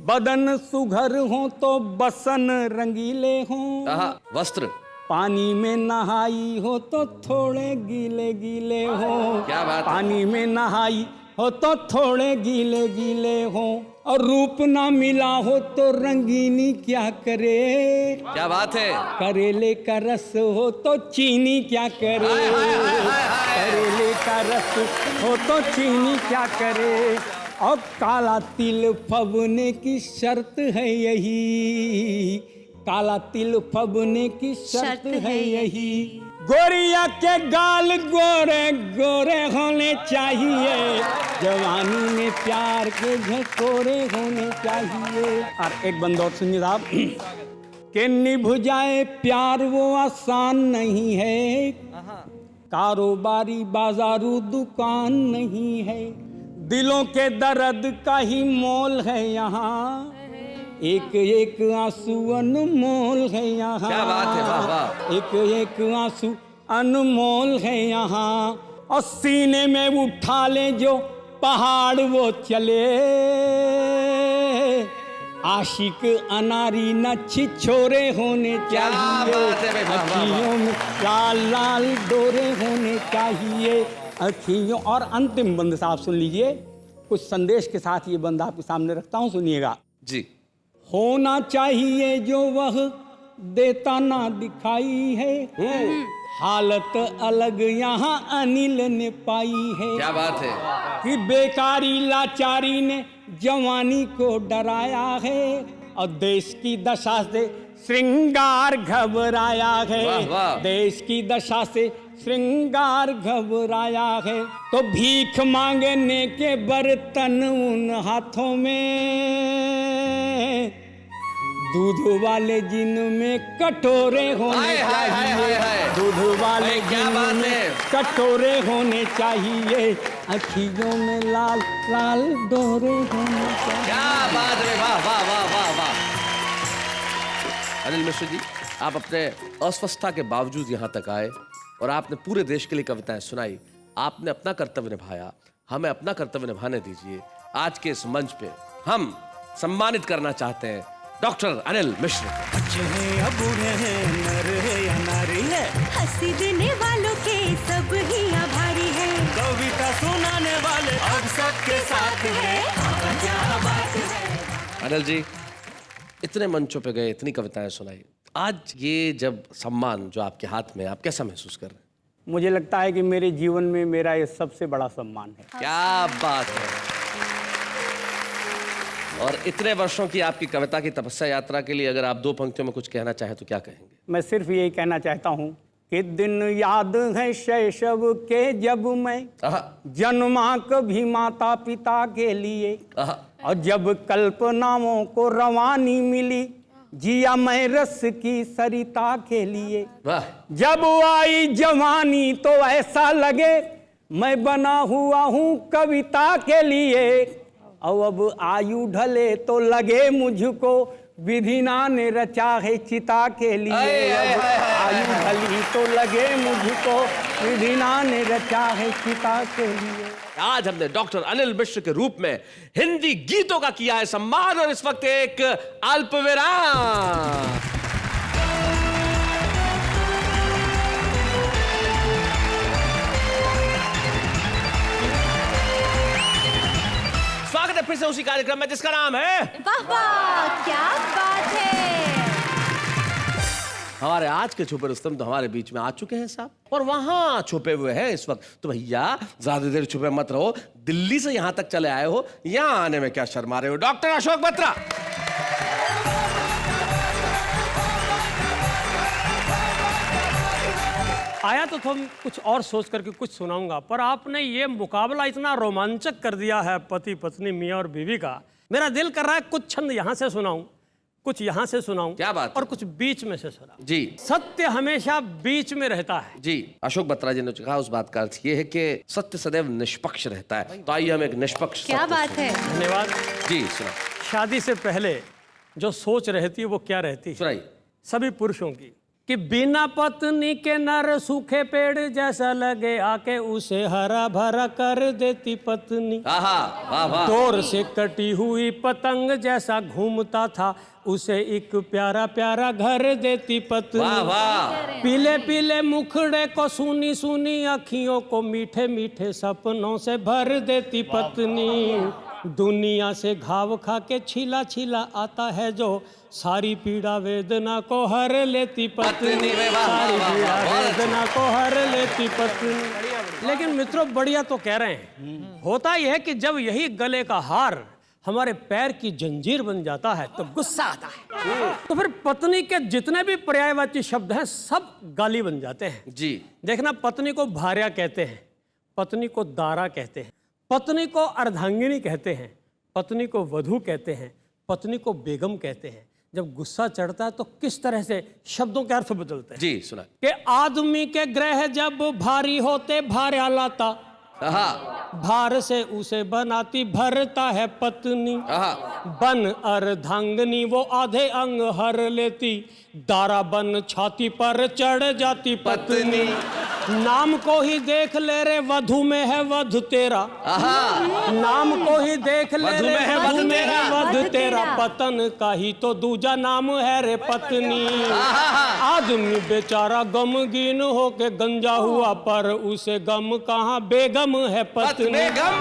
बदन सुघर हो तो बसन रंगीले हों। आहा। वस्त्र। पानी में नहाई हो तो थोड़े गीले गीले हो। क्या बात है। पानी में नहाई हो तो थोड़े गीले गीले हो, और रूप ना मिला हो तो रंगीनी क्या करे। क्या बात है। करेले का रस हो तो चीनी क्या करे, करेले का रस हो तो चीनी क्या करे। और काला तिल फबने की शर्त है यही, काला तिल फबने की शर्त है यही। गोरिया के गाल गोरे गोरे होने चाहिए, जवानी में प्यार के झकोरे होने चाहिए। और एक बंद और सुनिए साहब कि निभ जाए प्यार वो आसान नहीं है, कारोबारी बाजारू दुकान नहीं है। दिलों के दर्द का ही मोल है यहाँ, एक एक आंसू अनमोल है यहाँ। क्या बात है, वाह वाह। एक एक आंसू अनमोल है यहाँ, और सीने में उठा ले जो पहाड़ वो चले। आशिक अनारी न छिछोरे होने क्या चाहिए, बात है भाई, वाह, वाह, वाह। अखियों में लाल लाल डोरे होने चाहिए, अखियों। और अंतिम बंद साहब सुन लीजिए, कुछ संदेश के साथ ये बंद आपके सामने रखता हूँ, सुनिएगा। जी। होना चाहिए जो वह देता ना दिखाई है, हालत अलग यहाँ अनिल ने पाई है। क्या बात है। कि बेकारी लाचारी ने जवानी को डराया है, और देश की दशा से श्रृंगार घबराया है। वाह, वाह। देश की दशा से श्रृंगार घबराया है, तो भीख मांगने के बर्तन उन हाथों में, दूध वाले जिनमें कटोरे होने हाय, हाय, हाय, हाय, हाय। चाहिए, दूध वाले भाई, क्या बात जिनमें है। कटोरे होने चाहिए, अखियों में लाल लाल डोरे होने चाहिए। क्या बात है, वाह वाह वाह वाह वाह। अनिल मिश्र जी, आप अपने अस्वस्थता के बावजूद यहाँ तक आए और आपने पूरे देश के लिए कविताएं सुनाई। आपने अपना कर्तव्य निभाया, हमें अपना कर्तव्य निभाने दीजिए। आज के इस मंच पे हम सम्मानित करना चाहते हैं डॉक्टर अनिल मिश्र। बच्चे हैं या बूढ़े हैं, नर है या नारी है, हंसी देने वालों के सब ही आभारी है, कविता सुनाने वाले अब सबके साथ है। क्या बात है। अनिल जी, इतने मंचों पे गए, इतनी कविताएं सुनाई, आज ये जब सम्मान जो आपके हाथ में, आप कैसा महसूस कर रहे हैं? मुझे लगता है कि मेरे जीवन में मेरा ये सबसे बड़ा सम्मान है। क्या बात है। और इतने वर्षों की आपकी कविता की तपस्या यात्रा के लिए अगर आप 2 पंक्तियों में कुछ कहना चाहें तो क्या कहेंगे? मैं सिर्फ यही कहना चाहता हूँ कि दिन याद है शैशव के जब मैं आहा, जन्मा कभी माता पिता के लिए, आहा, और जब कल्पनाओं को रवानी मिली, जिया मैं रस की सरिता के लिए। वाह। जब आई जवानी तो ऐसा लगे मैं बना हुआ हूँ कविता के लिए, और अब आयु ढले तो लगे मुझको विधिना ने रचा है चिता के लिए। अब आयु ढली तो लगे मुझको विधिना ने रचा है चिता के लिए। आज हमने डॉक्टर अनिल मिश्र के रूप में हिंदी गीतों का किया है सम्मान, और इस वक्त एक अल्पविराम। स्वागत है फिर से उसी कार्यक्रम में जिसका नाम है वाह वाह, क्या बात है। हमारे आज के छुपे रुस्तम तो हमारे बीच में आ चुके हैं साहब, और वहां छुपे हुए हैं इस वक्त। तो भैया ज्यादा देर छुपे मत रहो, दिल्ली से यहां तक चले आए हो, यहां आने में क्या शर्मा रहे हो? डॉक्टर अशोक बत्रा। आया तो हम कुछ और सोच करके कुछ सुनाऊंगा, पर आपने ये मुकाबला इतना रोमांचक कर दिया है पति पत्नी मियाँ और बीवी का, मेरा दिल कर रहा है कुछ छंद यहाँ से सुनाऊं, कुछ यहाँ से सुनाऊं, क्या बात है? और कुछ बीच में से सुनाऊं। जी। सत्य हमेशा बीच में रहता है। जी, अशोक बत्रा जी ने कहा उस बात का अर्थ ये है कि सत्य सदैव निष्पक्ष रहता है। तो आइए हम एक निष्पक्ष क्या सत्य बात सुनें। है। धन्यवाद। जी सुना, शादी से पहले जो सोच रहती है वो क्या रहती है? सुनाइए। सभी पुरुषों की कि बिना पत्नी के नर सूखे पेड़ जैसा लगे आके उसे हरा भरा कर देती पत्नी। आहा, वाह वाह। डोर से कटी हुई पतंग जैसा घूमता था उसे एक प्यारा प्यारा घर देती पत्नी। वाह वाह। पीले पीले मुखड़े को सुनी सुनी अखियों को मीठे मीठे सपनों से भर देती पत्नी। दुनिया से घाव खा के छिला छिला आता है जो सारी पीड़ा वेदना को हर लेती पत्नी। सारी पीड़ा वेदना को हर लेती पत्नी। लेकिन मित्रों बढ़िया तो कह रहे हैं, होता यह है कि जब यही गले का हार हमारे पैर की जंजीर बन जाता है तो गुस्सा आता है। तो फिर पत्नी के जितने भी पर्यायवाची शब्द हैं सब गाली बन जाते हैं जी। देखना, पत्नी को भार्या कहते हैं, पत्नी को दारा कहते हैं, पत्नी को अर्धांगिनी कहते हैं, पत्नी को वधू कहते हैं, पत्नी को बेगम कहते हैं। जब गुस्सा चढ़ता है तो किस तरह से शब्दों के अर्थ बदलते हैं। जी सुना। कि आदमी के ग्रह जब भारी होते भार्या लाता, भार से उसे बनाती भरता है पत्नी। बन अर्धांगनी वो आधे अंग हर लेती, दारा बन छाती पर चढ़ जाती पत्नी। नाम को ही देख ले रे वधु में है वध तेरा, नाम को ही देख ले रे वधु में है वध तेरा, पतन का ही तो दूजा नाम है रे पत्नी। आदमी बेचारा गमगीन होके गंजा हुआ पर उसे गम कहाँ बेगम है पत्नी। उसे गम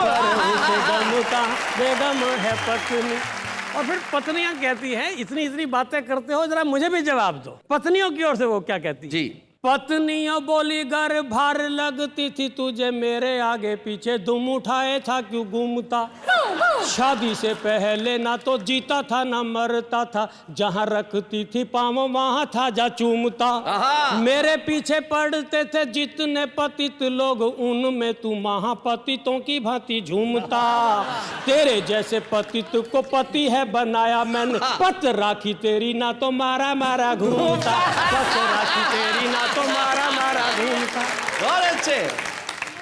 कहाँ बेगम है पत्नी। और फिर पत्नियां कहती हैं, इतनी इतनी बातें करते हो जरा मुझे भी जवाब दो। पत्नियों की ओर से वो क्या कहती जी। पत्नियों बोली गर भार लगती थी तुझे मेरे आगे पीछे दुम उठाए था क्यों घूमता। शादी से पहले ना तो जीता था ना मरता था, जहाँ रखती थी पाँव वहाँ था जा चूमता। मेरे पीछे पड़ते थे जितने पतित लोग उनमें तू महापतितों की भांति झूमता। तेरे जैसे पतित को पति है बनाया मैंने, पत राखी तेरी ना तो मारा मारा घूमता, पत राखी तेरी ना तो मारा मारा घूमता। बहुत अच्छे।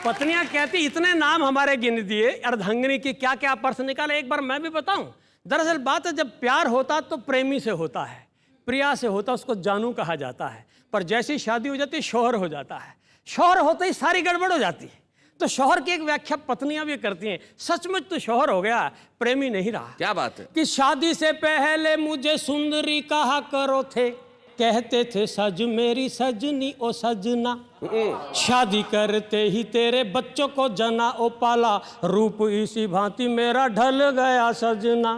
पत्नियां कहती इतने नाम हमारे गिन दिए, अर्धांगिनी की क्या क्या पर्स निकाले एक बार मैं भी बताऊं। दरअसल बात है, जब प्यार होता तो प्रेमी से होता है, प्रिया से होता उसको जानू कहा जाता है, पर जैसी शादी हो जाती शौहर हो जाता है। शौहर होते ही सारी गड़बड़ हो जाती है। तो शौहर की एक व्याख्या पत्नियां भी करती हैं, सचमुच तो शौहर हो गया, प्रेमी नहीं रहा। क्या बात है। कि शादी से पहले मुझे सुंदरी कहा करो थे, कहते थे सज मेरी सजनी ओ सजना। शादी करते ही तेरे बच्चों को जना ओ पाला, रूप इसी भांति मेरा ढल गया सजना।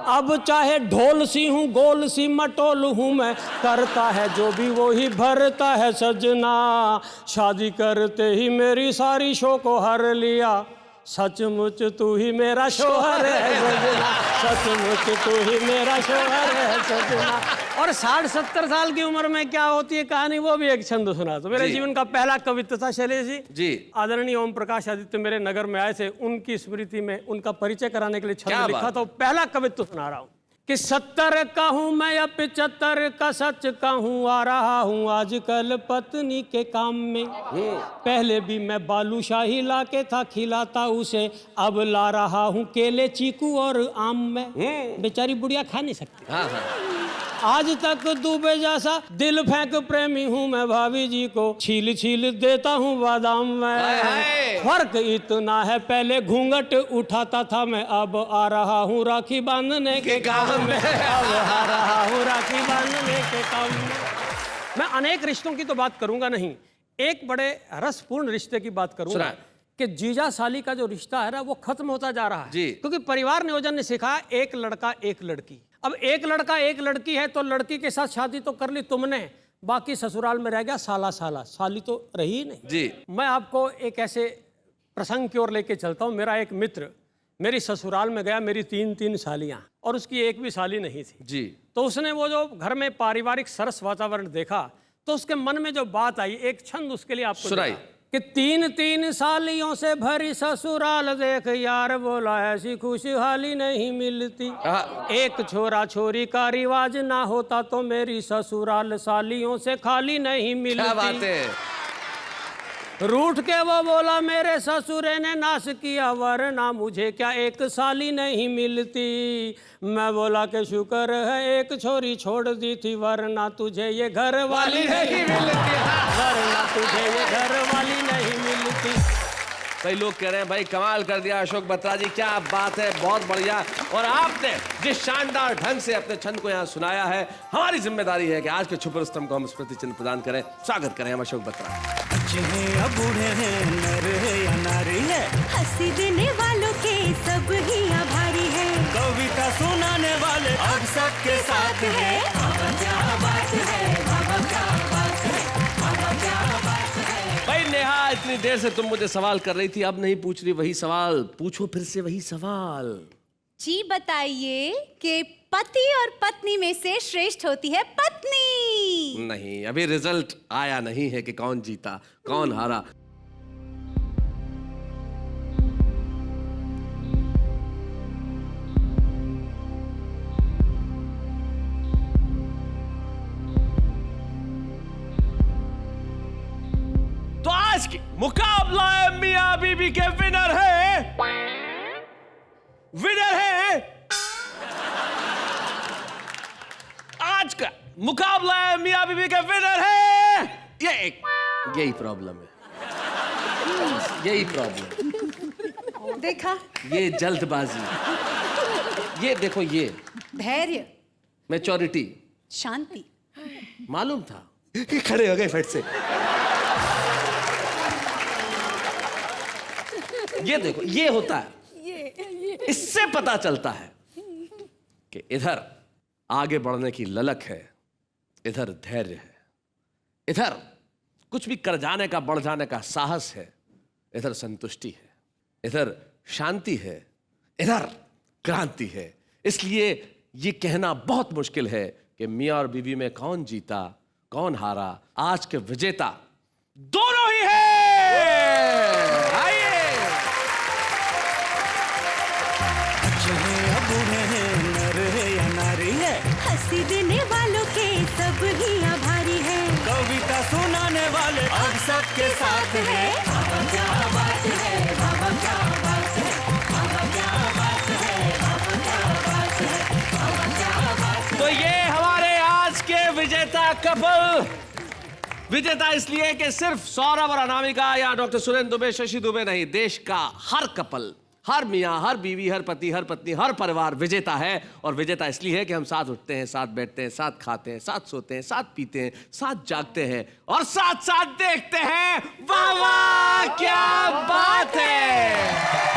अब चाहे ढोल सी हूँ गोल सी मटोल हूँ मैं, करता है जो भी वो ही भरता है सजना। शादी करते ही मेरी सारी शो को हर लिया, सचमुच तू ही मेरा शौहर है सजना, सचमुच तू ही मेरा शौहर है सजना। और 60-70 साल की उम्र में क्या होती है कहानी, वो भी एक छंद सुना। तो मेरे जीवन का पहला कवित्व था शैलेश जी। आदरणीय ओम प्रकाश आदित्य मेरे नगर में आए थे, उनकी स्मृति में उनका परिचय कराने के लिए छंद लिखा था। पहला कवित्व सुना रहा हूँ कि 70 का हूँ मैं या 75 का सच का हूँ, आ रहा हूँ आजकल पत्नी के काम में। पहले भी मैं बालूशाही ला के था खिलाता उसे, अब ला रहा हूँ केले चीकू और आम में। बेचारी बुढ़िया खा नहीं सकती। आज तक डूबे जैसा दिल फेंक प्रेमी हूँ मैं, भाभी जी को छील छील देता हूँ बादाम में। फर्क इतना है पहले घूंघट उठाता था मैं, अब आ रहा हूँ राखी बांधने के काम में, अब आ रहा हूँ राखी बांधने के काम में। मैं अनेक रिश्तों की तो बात करूंगा नहीं, एक बड़े रसपूर्ण रिश्ते की बात करूंगा कि जीजा साली का जो रिश्ता है ना वो खत्म होता जा रहा है। क्योंकि परिवार नियोजन ने सिखाया एक लड़का एक लड़की। अब एक लड़का एक लड़की है तो लड़की के साथ शादी तो कर ली तुमने, बाकी ससुराल में रह गया साला साला, साली तो रही नहीं जी। मैं आपको एक ऐसे प्रसंग की ओर लेके चलता हूँ। मेरा एक मित्र मेरी ससुराल में गया, मेरी 3 सालियाँ और उसकी एक भी साली नहीं थी जी। तो उसने वो जो घर में पारिवारिक सरस वातावरण देखा तो उसके मन में जो बात आई, एक छंद उसके लिए आपको सुनाई कि 3 सालियों से भरी ससुराल देख यार, बोला ऐसी खुशहाली नहीं मिलती। एक छोरा छोरी का रिवाज ना होता तो मेरी ससुराल सालियों से खाली नहीं मिलती। क्या बात है। रूठ के वो बोला मेरे ससुरे ने नाश किया, वरना मुझे क्या एक साली नहीं मिलती। मैं बोला कि शुक्र है एक छोरी छोड़ दी थी, वरना तुझे ये घर वाली नहीं मिलती, वरना तुझे ये घर वाली नहीं मिलती। कई लोग कह रहे हैं भाई कमाल कर दिया अशोक बत्रा जी, क्या बात है, बहुत बढ़िया। और आपने जिस शानदार ढंग से अपने छंद को यहाँ सुनाया है, हमारी जिम्मेदारी है कि आज के छुपे रुस्तम को हम स्मृति चिन्ह प्रदान करें। स्वागत करें हम अशोक बत्रा। बच्चे हैं या बूढ़े हैं, नर है या नारी है, हंसी देने वालों के सब ही आभारी है। कविता सुनाने वाले अब सबके साथ है। बाबा क्या बात है, बाबा क्या बात है, बाबा क्या बात है। भाई नेहा, इतनी देर से तुम मुझे सवाल कर रही थी, अब नहीं पूछ रही वही सवाल, पूछो फिर से वही सवाल। जी बताइए कि पति और पत्नी में से श्रेष्ठ होती है पत्नी। नहीं, अभी रिजल्ट आया नहीं है कि कौन जीता कौन हारा। तो आज की मुकाबला है मियां बीबी के विनर है, विनर है आज का मुकाबला है मियां बीबी के विनर है। यही प्रॉब्लम है, यही प्रॉब्लम। देखा, ये जल्दबाजी, ये देखो, ये धैर्य, मैच्योरिटी, शांति। मालूम था। खड़े हो गए फिर से। ये देखो, ये होता है, इससे पता चलता है कि इधर आगे बढ़ने की ललक है, इधर धैर्य है, इधर कुछ भी कर जाने का, बढ़ जाने का साहस है, इधर संतुष्टि है, इधर शांति है, इधर क्रांति है। इसलिए ये कहना बहुत मुश्किल है कि मियां और बीवी में कौन जीता कौन हारा। आज के विजेता दोनों ही हैं। आइए, बच्चे हैं या बूढ़े हैं, नर है या नारी है, हंसी देने वालों के सब ही आभारी है। कविता सुनाने वाले अब सबके साथ है। बाबा क्या बात है, बाबा क्या बात है, बाबा क्या बात है, बाबा क्या बात है, बाबा क्या बात है। तो ये हमारे आज के विजेता कपल, विजेता इसलिए कि सिर्फ सौरभ और अनामिका या डॉक्टर सुरेंद्र दुबे, शशि दुबे नहीं, देश का हर कपल, हर मियाँ, हर बीवी, हर पति, हर पत्नी, हर परिवार विजेता है। और विजेता इसलिए है कि हम साथ उठते हैं, साथ बैठते हैं, साथ खाते हैं, साथ सोते हैं, साथ पीते हैं, साथ जागते हैं और साथ साथ देखते हैं। वाह वाह, क्या बात है।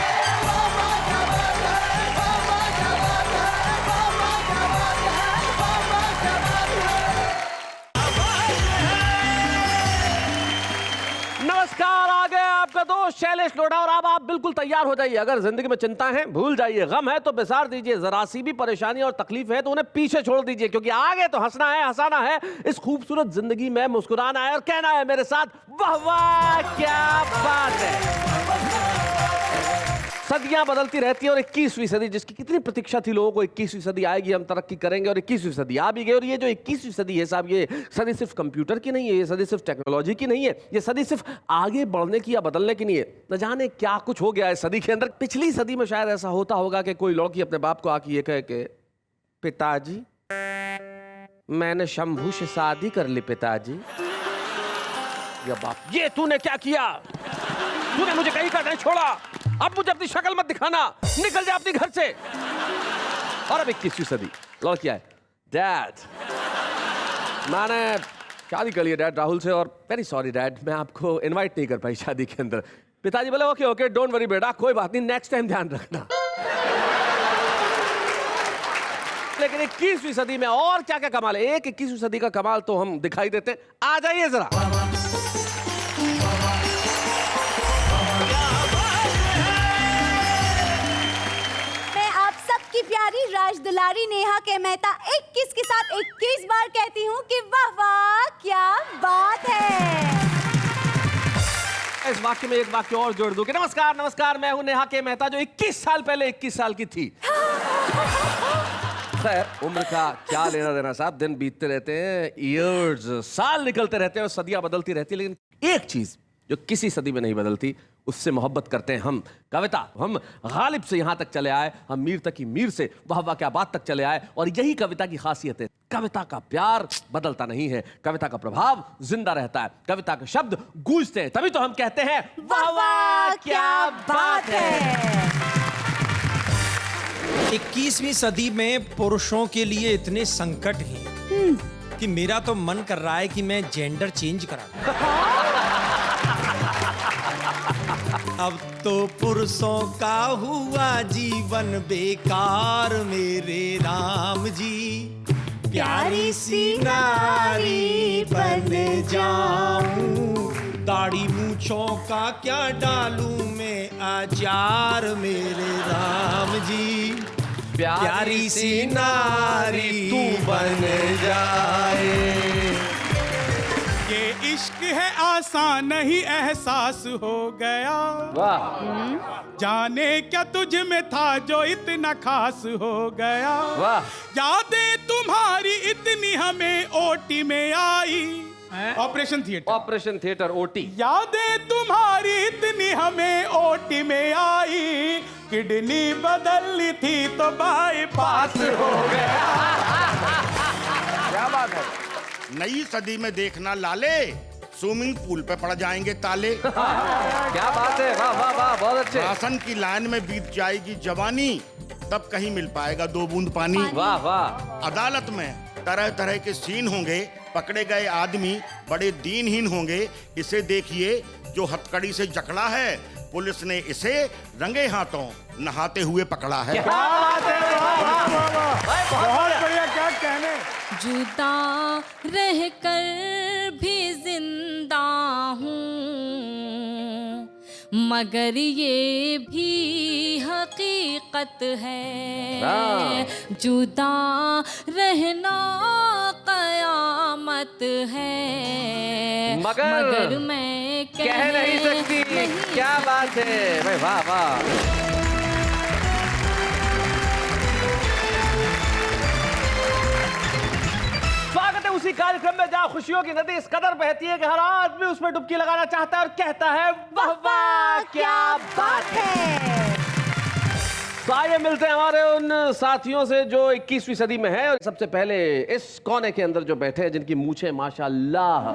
नमस्कार, आ गए आपका दोस्त शैलेश लोढ़ा और अब आप बिल्कुल तैयार हो जाइए। अगर जिंदगी में चिंता है भूल जाइए, गम है तो बिसार दीजिए, जरा सी भी परेशानी और तकलीफ है तो उन्हें पीछे छोड़ दीजिए, क्योंकि आगे तो हंसना है, हंसाना है, इस खूबसूरत जिंदगी में मुस्कुराना है और कहना है मेरे साथ, वाह वाह क्या बात है। सदियां बदलती रहती है और 21वीं सदी, जिसकी कितनी प्रतीक्षा थी लोगों को, 21वीं सदी आएगी, हम तरक्की करेंगे, और 21वीं सदी आ भी गई। और ये जो 21वीं सदी है साहब, ये सदी सिर्फ कंप्यूटर की नहीं है, ये सदी सिर्फ टेक्नोलॉजी की नहीं है, ये सदी सिर्फ आगे बढ़ने की या बदलने की नहीं है। न जाने क्या कुछ हो गया है सदी के अंदर। पिछली सदी में शायद ऐसा होता होगा कि कोई लड़की अपने बाप को आके ये कहे कि पिताजी मैंने शंभू से शादी कर ली पिताजी। या बाप, ये तूने क्या किया, तूने मुझे कहीं का नहीं छोड़ा, अब मुझे अपनी शक्ल मत दिखाना, निकल जा अपने घर से। और अब 21वीं सदी, लड़कियां है, डैड मैंने शादी कर ली डैड राहुल से, और वेरी सॉरी डैड, मैं आपको इनवाइट नहीं कर पाई शादी के अंदर। पिताजी बोले ओके ओके, डोंट वरी बेटा, कोई बात नहीं, नेक्स्ट टाइम ध्यान रखना। लेकिन 21वीं सदी में और क्या क्या कमाल है, एक 21वीं सदी का कमाल तो हम दिखाई देते। आ जाइए जरा। की प्यारी राज दुलारी नेहा के मेहता 21 के साथ 21 बार कहती हूँ कि वाह वाह क्या बात है। इस वाक्य में एक वाक्य और जोड़ दूं कि नमस्कार नमस्कार, मैं हूं नेहा के मेहता, जो 21 साल पहले 21 साल की थी। खैर, उम्र का क्या लेना देना साहब, दिन बीतते रहते हैं, ईयर्स, साल निकलते रहते हैं और सदियां बदलती रहती है, लेकिन एक चीज जो किसी सदी में नहीं बदलती, उससे मोहब्बत करते हैं हम। कविता, हम गालिब से यहां तक चले आए, हम मीर तक की मीर से वाह वाह क्या बात तक चले आए, और यही कविता की खासियत है। कविता का प्यार बदलता नहीं है, कविता का प्रभाव जिंदा रहता है, कविता के शब्द गूंजते हैं, तभी तो हम कहते हैं वाह वाह क्या बात है। 21वीं सदी में पुरुषों के लिए इतने संकट हैं कि मेरा तो मन कर रहा है कि मैं जेंडर चेंज करा दूं। अब तो पुरुषों का हुआ जीवन बेकार मेरे राम जी, प्यारी सी नारी बन जाऊं, दाढ़ी मूंछों का क्या डालूं मैं आचार मेरे राम जी, प्यारी सी नारी तू बन जाए। ये इश्क है आसान नहीं एहसास हो गया, वाह जाने क्या तुझ में था जो इतना खास हो गया, वाह। यादें तुम्हारी इतनी हमें ओटी में आई, operation theatre, operation theatre OT. यादें तुम्हारी इतनी हमें ओटी में आई, किडनी बदलनी थी तो बाईपास हो गया। क्या बात है। नई सदी में देखना लाले, स्विमिंग पूल पे पड़ जाएंगे ताले। क्या बात है, वाह वाह वाह, बहुत अच्छे। राशन की लाइन में बीत जाएगी जवानी, तब कहीं मिल पाएगा 2 बूंद पानी। वाह वाह। अदालत में तरह तरह के सीन होंगे, पकड़े गए आदमी बड़े दीनहीन होंगे। इसे देखिए जो हथकड़ी से जकड़ा है, पुलिस ने इसे रंगे हाथों नहाते हुए पकड़ा है। क्या बात है, वाह वाह वाह, बहुत बढ़िया। क्या कहने। जुदा रहकर भी जिंदा हूँ, मगर ये भी हकीकत है, जुदा रहना कयामत है, मगर मैं कह नहीं सकती। क्या बात है भाई, वाह वाह। स्वागत है उसी कार्यक्रम में जहाँ खुशियों की नदी इस कदर बहती है कि हर आदमी उसमें डुबकी लगाना चाहता है और कहता है वाह वाह क्या बात है। तो आइए मिलते हैं हमारे उन साथियों से जो 21वीं सदी में है। और सबसे पहले इस कोने के अंदर जो बैठे हैं, जिनकी मूछें माशाल्लाह,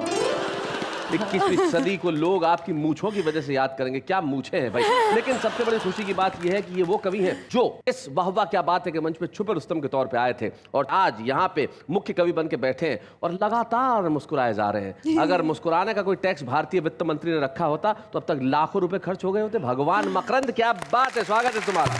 21वीं सदी को लोग आपकी मूछों की वजह से याद करेंगे। क्या मूछें हैं भाई। लेकिन सबसे बड़ी खुशी की बात यह है कि ये वो कवि हैं जो इस वाह वाह क्या बात है के मंच पे छुपे रुस्तम के तौर पे आए थे और आज यहाँ पे मुख्य कवि बन के बैठे हैं और लगातार मुस्कुराए जा रहे हैं। अगर मुस्कुराने का कोई टैक्स भारतीय वित्त मंत्री ने रखा होता तो अब तक लाखों रुपए खर्च हो गए होते। भगवान मकरंद, क्या बात है, स्वागत है तुम्हारा।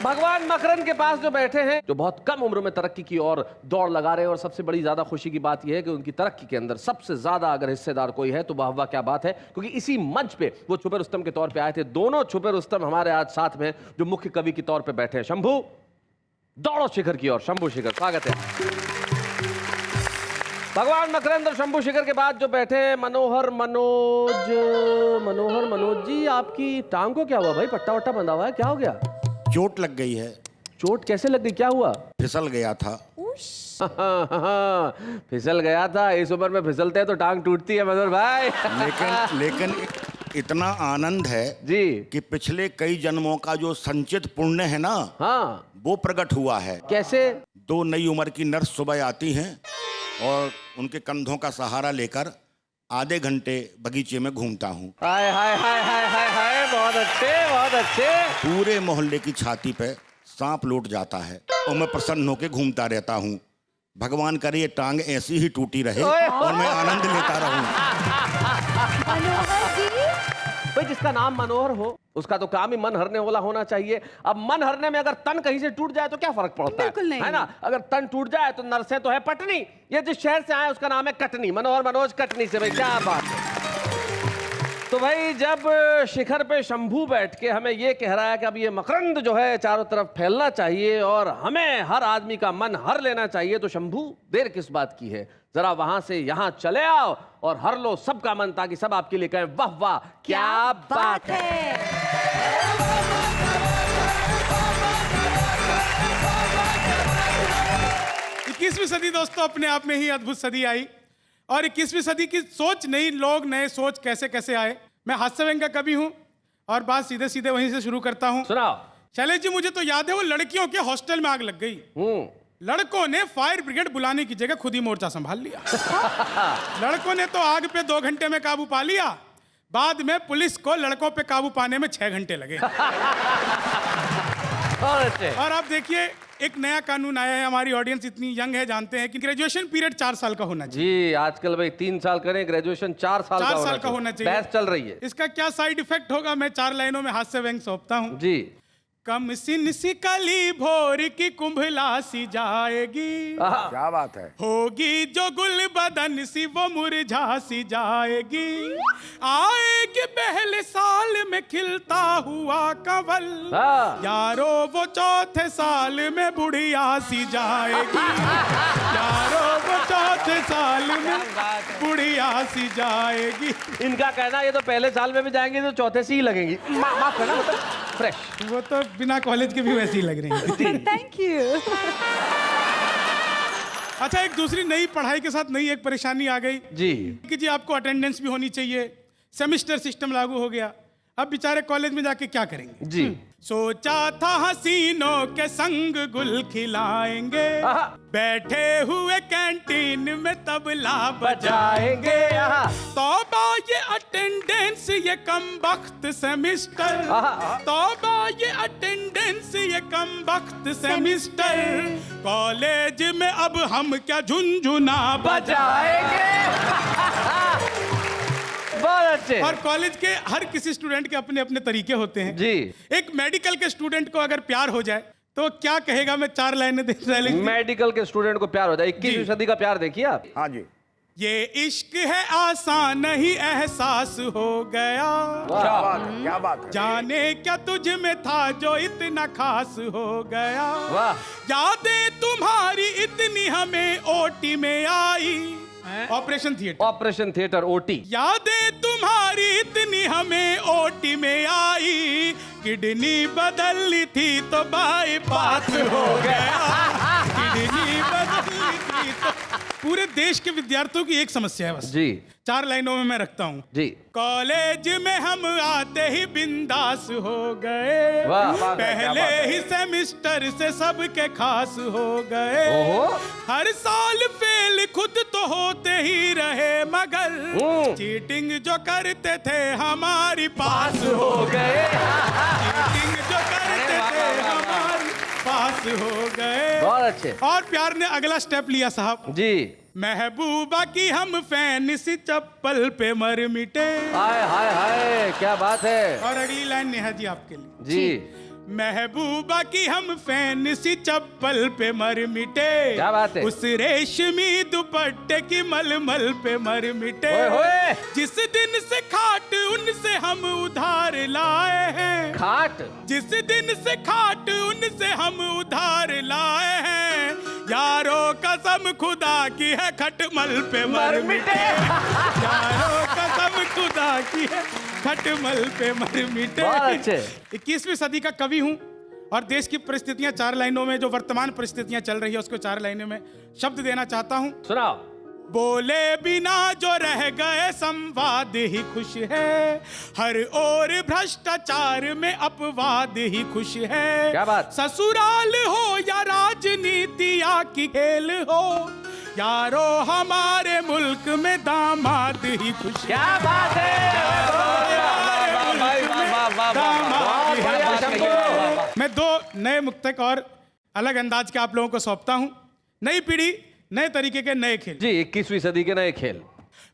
भगवान मकरंद के पास जो बैठे हैं, जो बहुत कम उम्र में तरक्की की और दौड़ लगा रहे हैं, और सबसे बड़ी ज्यादा खुशी की बात यह है कि उनकी तरक्की के अंदर सबसे ज्यादा अगर हिस्सेदार कोई है तो वाह वाह क्या बात है, क्योंकि इसी मंच पे वो छुपे रुस्तम के तौर पे आए थे। दोनों छुपे रुस्तम हमारे आज साथ में जो मुख्य कवि के तौर पे बैठे हैं। शंभू, दौड़ो शिखर की ओर। शंभू शिखर, स्वागत है। भगवान मकरंद और शंभू शिखर के बाद जो बैठे हैं मनोहर मनोज। मनोहर मनोज जी, आपकी टांग को क्या हुआ भाई? पट्टा वट्टा बंधा हुआ है, क्या हो गया? चोट लग गई है। चोट कैसे लग गई, क्या हुआ? फिसल गया था। फिसल गया था। इस उम्र में फिसलते हैं तो टांग टूटती है मनोहर भाई। लेकिन इतना आनंद है जी कि पिछले कई जन्मों का जो संचित पुण्य है ना, हाँ, वो प्रकट हुआ है। कैसे? 2 नई उम्र की नर्स सुबह आती हैं और उनके कंधों का सहारा लेकर आधे घंटे बगीचे में घूमता हूँ। हाय हाय हाय हाय हाय हाय, बहुत अच्छे बहुत अच्छे। पूरे मोहल्ले की छाती पे सांप लौट जाता है और मैं प्रसन्न होकर घूमता रहता हूँ। भगवान करे ये टांग ऐसी ही टूटी रहे और मैं आनंद लेता रहूं। मनोहर जी, भाई जिसका नाम मनोहर हो उसका तो काम ही मन हरने वाला होना चाहिए। अब मन हरने में अगर तन कहीं से टूट जाए तो क्या फर्क पड़ता है ना? अगर तन टूट जाए तो नरसे तो है पटनी। ये जिस शहर से आए उसका नाम है कटनी। मनोहर मनोज कटनी से, भाई क्या बात है। तो भाई जब शिखर पे शंभू बैठ के हमें ये कह रहा है कि अब ये मकरंद जो है चारों तरफ फैलना चाहिए और हमें हर आदमी का मन हर लेना चाहिए, तो शंभू देर किस बात की है, जरा वहां से यहां चले आओ और हर लो सबका मन, ताकि सब आपके लिए कहें वाह वाह क्या बात है। 21वीं सदी दोस्तों अपने आप में ही अद्भुत सदी आई और 21वीं सदी की सोच, नई लोग नए सोच कैसे कैसे आए। मैं हास्य व्यंग का कवि हूँ और बात सीधे सीधे वहीं से शुरू करता हूँ। सुनाओ। शैलेश जी, मुझे तो याद है वो लड़कियों के हॉस्टल में आग लग गई। लड़कों ने फायर ब्रिगेड बुलाने की जगह खुद ही मोर्चा संभाल लिया। लड़कों ने तो आग पे 2 घंटे में काबू पा लिया, बाद में पुलिस को लड़कों पे काबू पाने में 6 घंटे लगे। और आप देखिए, एक नया कानून आया है, हमारी ऑडियंस इतनी यंग है, जानते हैं कि ग्रेजुएशन पीरियड 4 साल का होना चाहिए। जी, आजकल भाई 3 साल करें, ग्रेजुएशन 4 साल का होना चाहिए। बहस चल रही है। इसका क्या साइड इफेक्ट होगा, मैं 4 लाइनों में हास्य व्यंग सौंपता हूँ। जी। कम सिन सी कली भोर की कुंभला सी जाएगी, क्या बात है। होगी जो गुल बदन सी वो मुरझा सी जाएगी, आएगी पहले साल में खिलता हुआ कंवल, यारो वो चौथे साल में बुढ़िया सी जाएगी, यारो वो चौथे साल में बुढ़िया सी जाएगी। इनका कहना ये तो पहले साल में भी जाएंगे तो चौथे से ही लगेंगी। माफ करना, मतलब फ्रेश। वो तो बिना कॉलेज के भी वैसे ही लग रही हैं। Thank you. अच्छा, एक दूसरी नई पढ़ाई के साथ नई एक परेशानी आ गई जी कि जी आपको अटेंडेंस भी होनी चाहिए। सेमेस्टर सिस्टम लागू हो गया, अब बेचारे कॉलेज में जाके क्या करेंगे जी। सोचा था हसीनों के संग गुल खिलाएंगे, बैठे हुए कैंटीन में तबला बजाएंगे, तौबा ये अटेंडेंस ये कम वक्त सेमिस्टर, तौबा ये अटेंडेंस ये कम वक्त सेमिस्टर, कॉलेज में अब हम क्या झुनझुना बजाएंगे। बहुत अच्छे। और कॉलेज के हर किसी स्टूडेंट के अपने अपने तरीके होते हैं जी। एक मेडिकल के स्टूडेंट को अगर प्यार हो जाए तो क्या कहेगा, मैं 4 लाइनें देख रहा हूं। मेडिकल के स्टूडेंट को प्यार हो जाए, 21वीं सदी का प्यार देखिए आप। हाँ जी। ये इश्क है आसान नहीं एहसास हो गया, क्या बात है, क्या बात है। जाने क्या तुझ में था जो इतना खास हो गया, यादें तुम्हारी इतनी हमें ओटी में आई, ऑपरेशन थिएटर ओटी, यादें तुम्हारी इतनी हमें ओटी में आई, किडनी बदलनी थी तो बाईपास हो गया, किडनी बदलनी थी तो। पूरे देश के विद्यार्थियों की एक समस्या है बस जी। 4 लाइनों में मैं रखता हूँ जी। कॉलेज में हम आते ही बिंदास हो गए, पहले ही सेमिस्टर से सबके खास हो गए, हर साल फेल खुद तो होते ही रहे मगर चीटिंग जो करते थे हमारी पास हो गए, चीटिंग जो करते थे हमारी पास हो गए। बहुत अच्छे। और प्यार ने अगला स्टेप लिया साहब जी। महबूबा की हम फैन सी चप्पल पे मर मिटे। हाय हाय हाय, क्या बात है। और अगली लाइन नेहा जी आपके लिए जी। महबूबा की हम फैन सी चप्पल पे मर मिटे, क्या बात है। उस रेशमी दुपट्टे की मलमल पे मर मिटे, जिस दिन से खाट उनसे हम उधार लाए हैं, खाट जिस दिन से खाट उनसे हम उधार लाए हैं, यारो कसम खुदा की है खटमल पे मर मिटे, यारो कसम खुदा की है खटमल पे मर मिटे। 21वीं सदी का कवि हूँ और देश की परिस्थितियां 4 लाइनों में, जो वर्तमान परिस्थितियां चल रही है उसको 4 लाइनों में शब्द देना चाहता हूँ। सुनाओ। बोले बिना जो रह गए संवाद ही खुश है, हर ओर भ्रष्टाचार में अपवाद ही खुश है, क्या बात। ससुराल हो या राजनीति या की खेल हो, यारो हमारे मुल्क में दामाद ही खुश। क्या बात है। मैं 2 नए मुक्तक और अलग अंदाज के आप लोगों को सौंपता हूँ। नई पीढ़ी, नए तरीके के नए खेल। जी, 21वीं सदी के नए खेल।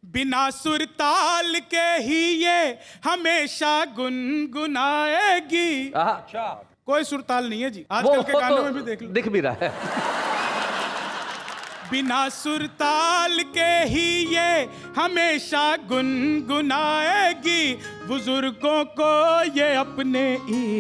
बिना सुर ताल के ही ये हमेशा गुनगुनाएगी। अच्छा, कोई सुर ताल नहीं है जी, आजकल के गानों में भी देख लो, दिख भी रहा है। बिना सुर ताल के ही ये हमेशा गुनगुनाएगी, बुजुर्गों को ये अपने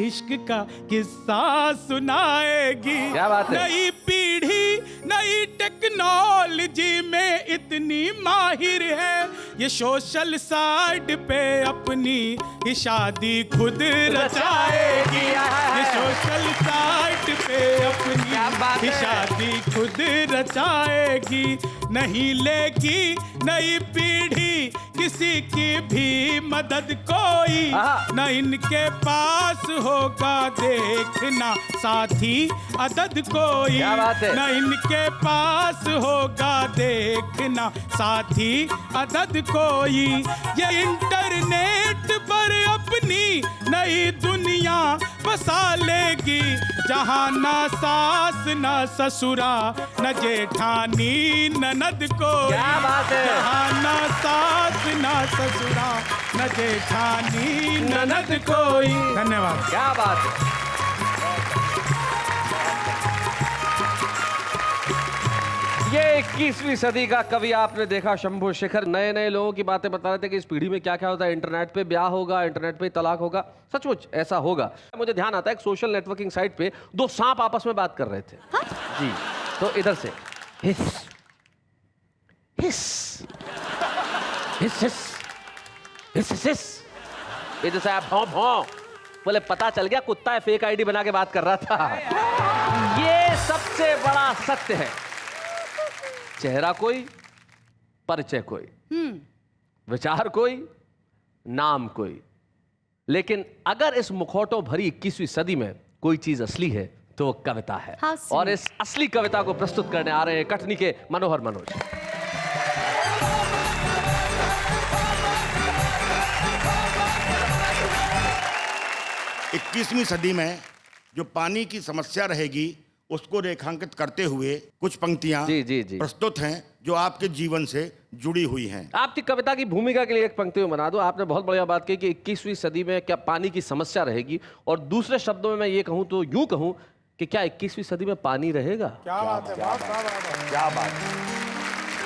इश्क का किस्सा सुनाएगी। क्या बात है। नई पीढ़ी नई टेक्नोलॉजी में इतनी माहिर है, ये सोशल साइट पे अपनी ये शादी खुद रचाएगी, ये सोशल साइट पे अपनी ये शादी नई खुद रचाएगी, नहीं लेगी नई पीढ़ी किसी की भी मदद कोई, न इनके पास होगा देखना साथी अदद कोई, न इनके पास होगा देखना साथी अदद कोई। ये इंटरनेट पर अपनी नई दुनिया बसा लेगी, जहाँ ना सास न ससुरा न जेठानी ननद कोई, जहाँ ना सास न ससुरा न जेठानी ननद कोई। धन्यवाद। क्या बात है। ये 21वीं सदी का कवि आपने देखा शंभू शेखर नए नए लोगों की बातें बता रहे थे कि इस पीढ़ी में क्या क्या होता है। इंटरनेट पे ब्याह होगा, इंटरनेट पे तलाक होगा, सचमुच ऐसा होगा। मुझे ध्यान आता है एक सोशल नेटवर्किंग साइट पे दो सांप आपस में बात कर रहे थे। हाँ? जी, तो इधर से हिस हिस हिस हिस हिस हिस हिस, इधर से भौं भौं। बोले पता चल गया कुत्ता है, फेक आईडी बना के बात कर रहा था। ये सबसे बड़ा सत्य है। चेहरा कोई, परिचय कोई, विचार कोई, नाम कोई, लेकिन अगर इस मुखौटों भरी 21वीं सदी में कोई चीज असली है तो वो कविता है। और इस असली कविता को प्रस्तुत करने आ रहे हैं कटनी के मनोहर मनोज। 21वीं सदी में जो पानी की समस्या रहेगी उसको रेखांकित करते हुए कुछ पंक्तियां जी प्रस्तुत हैं जो आपके जीवन से जुड़ी हुई हैं। आपकी कविता की भूमिका के लिए एक पंक्ति में बना दो। आपने बहुत बढ़िया बात कही कि 21वीं सदी में क्या पानी की समस्या रहेगी, और दूसरे शब्दों में मैं ये कहूं तो यूं कहूं कि क्या 21वीं सदी में पानी रहेगा। क्या बात है, क्या बात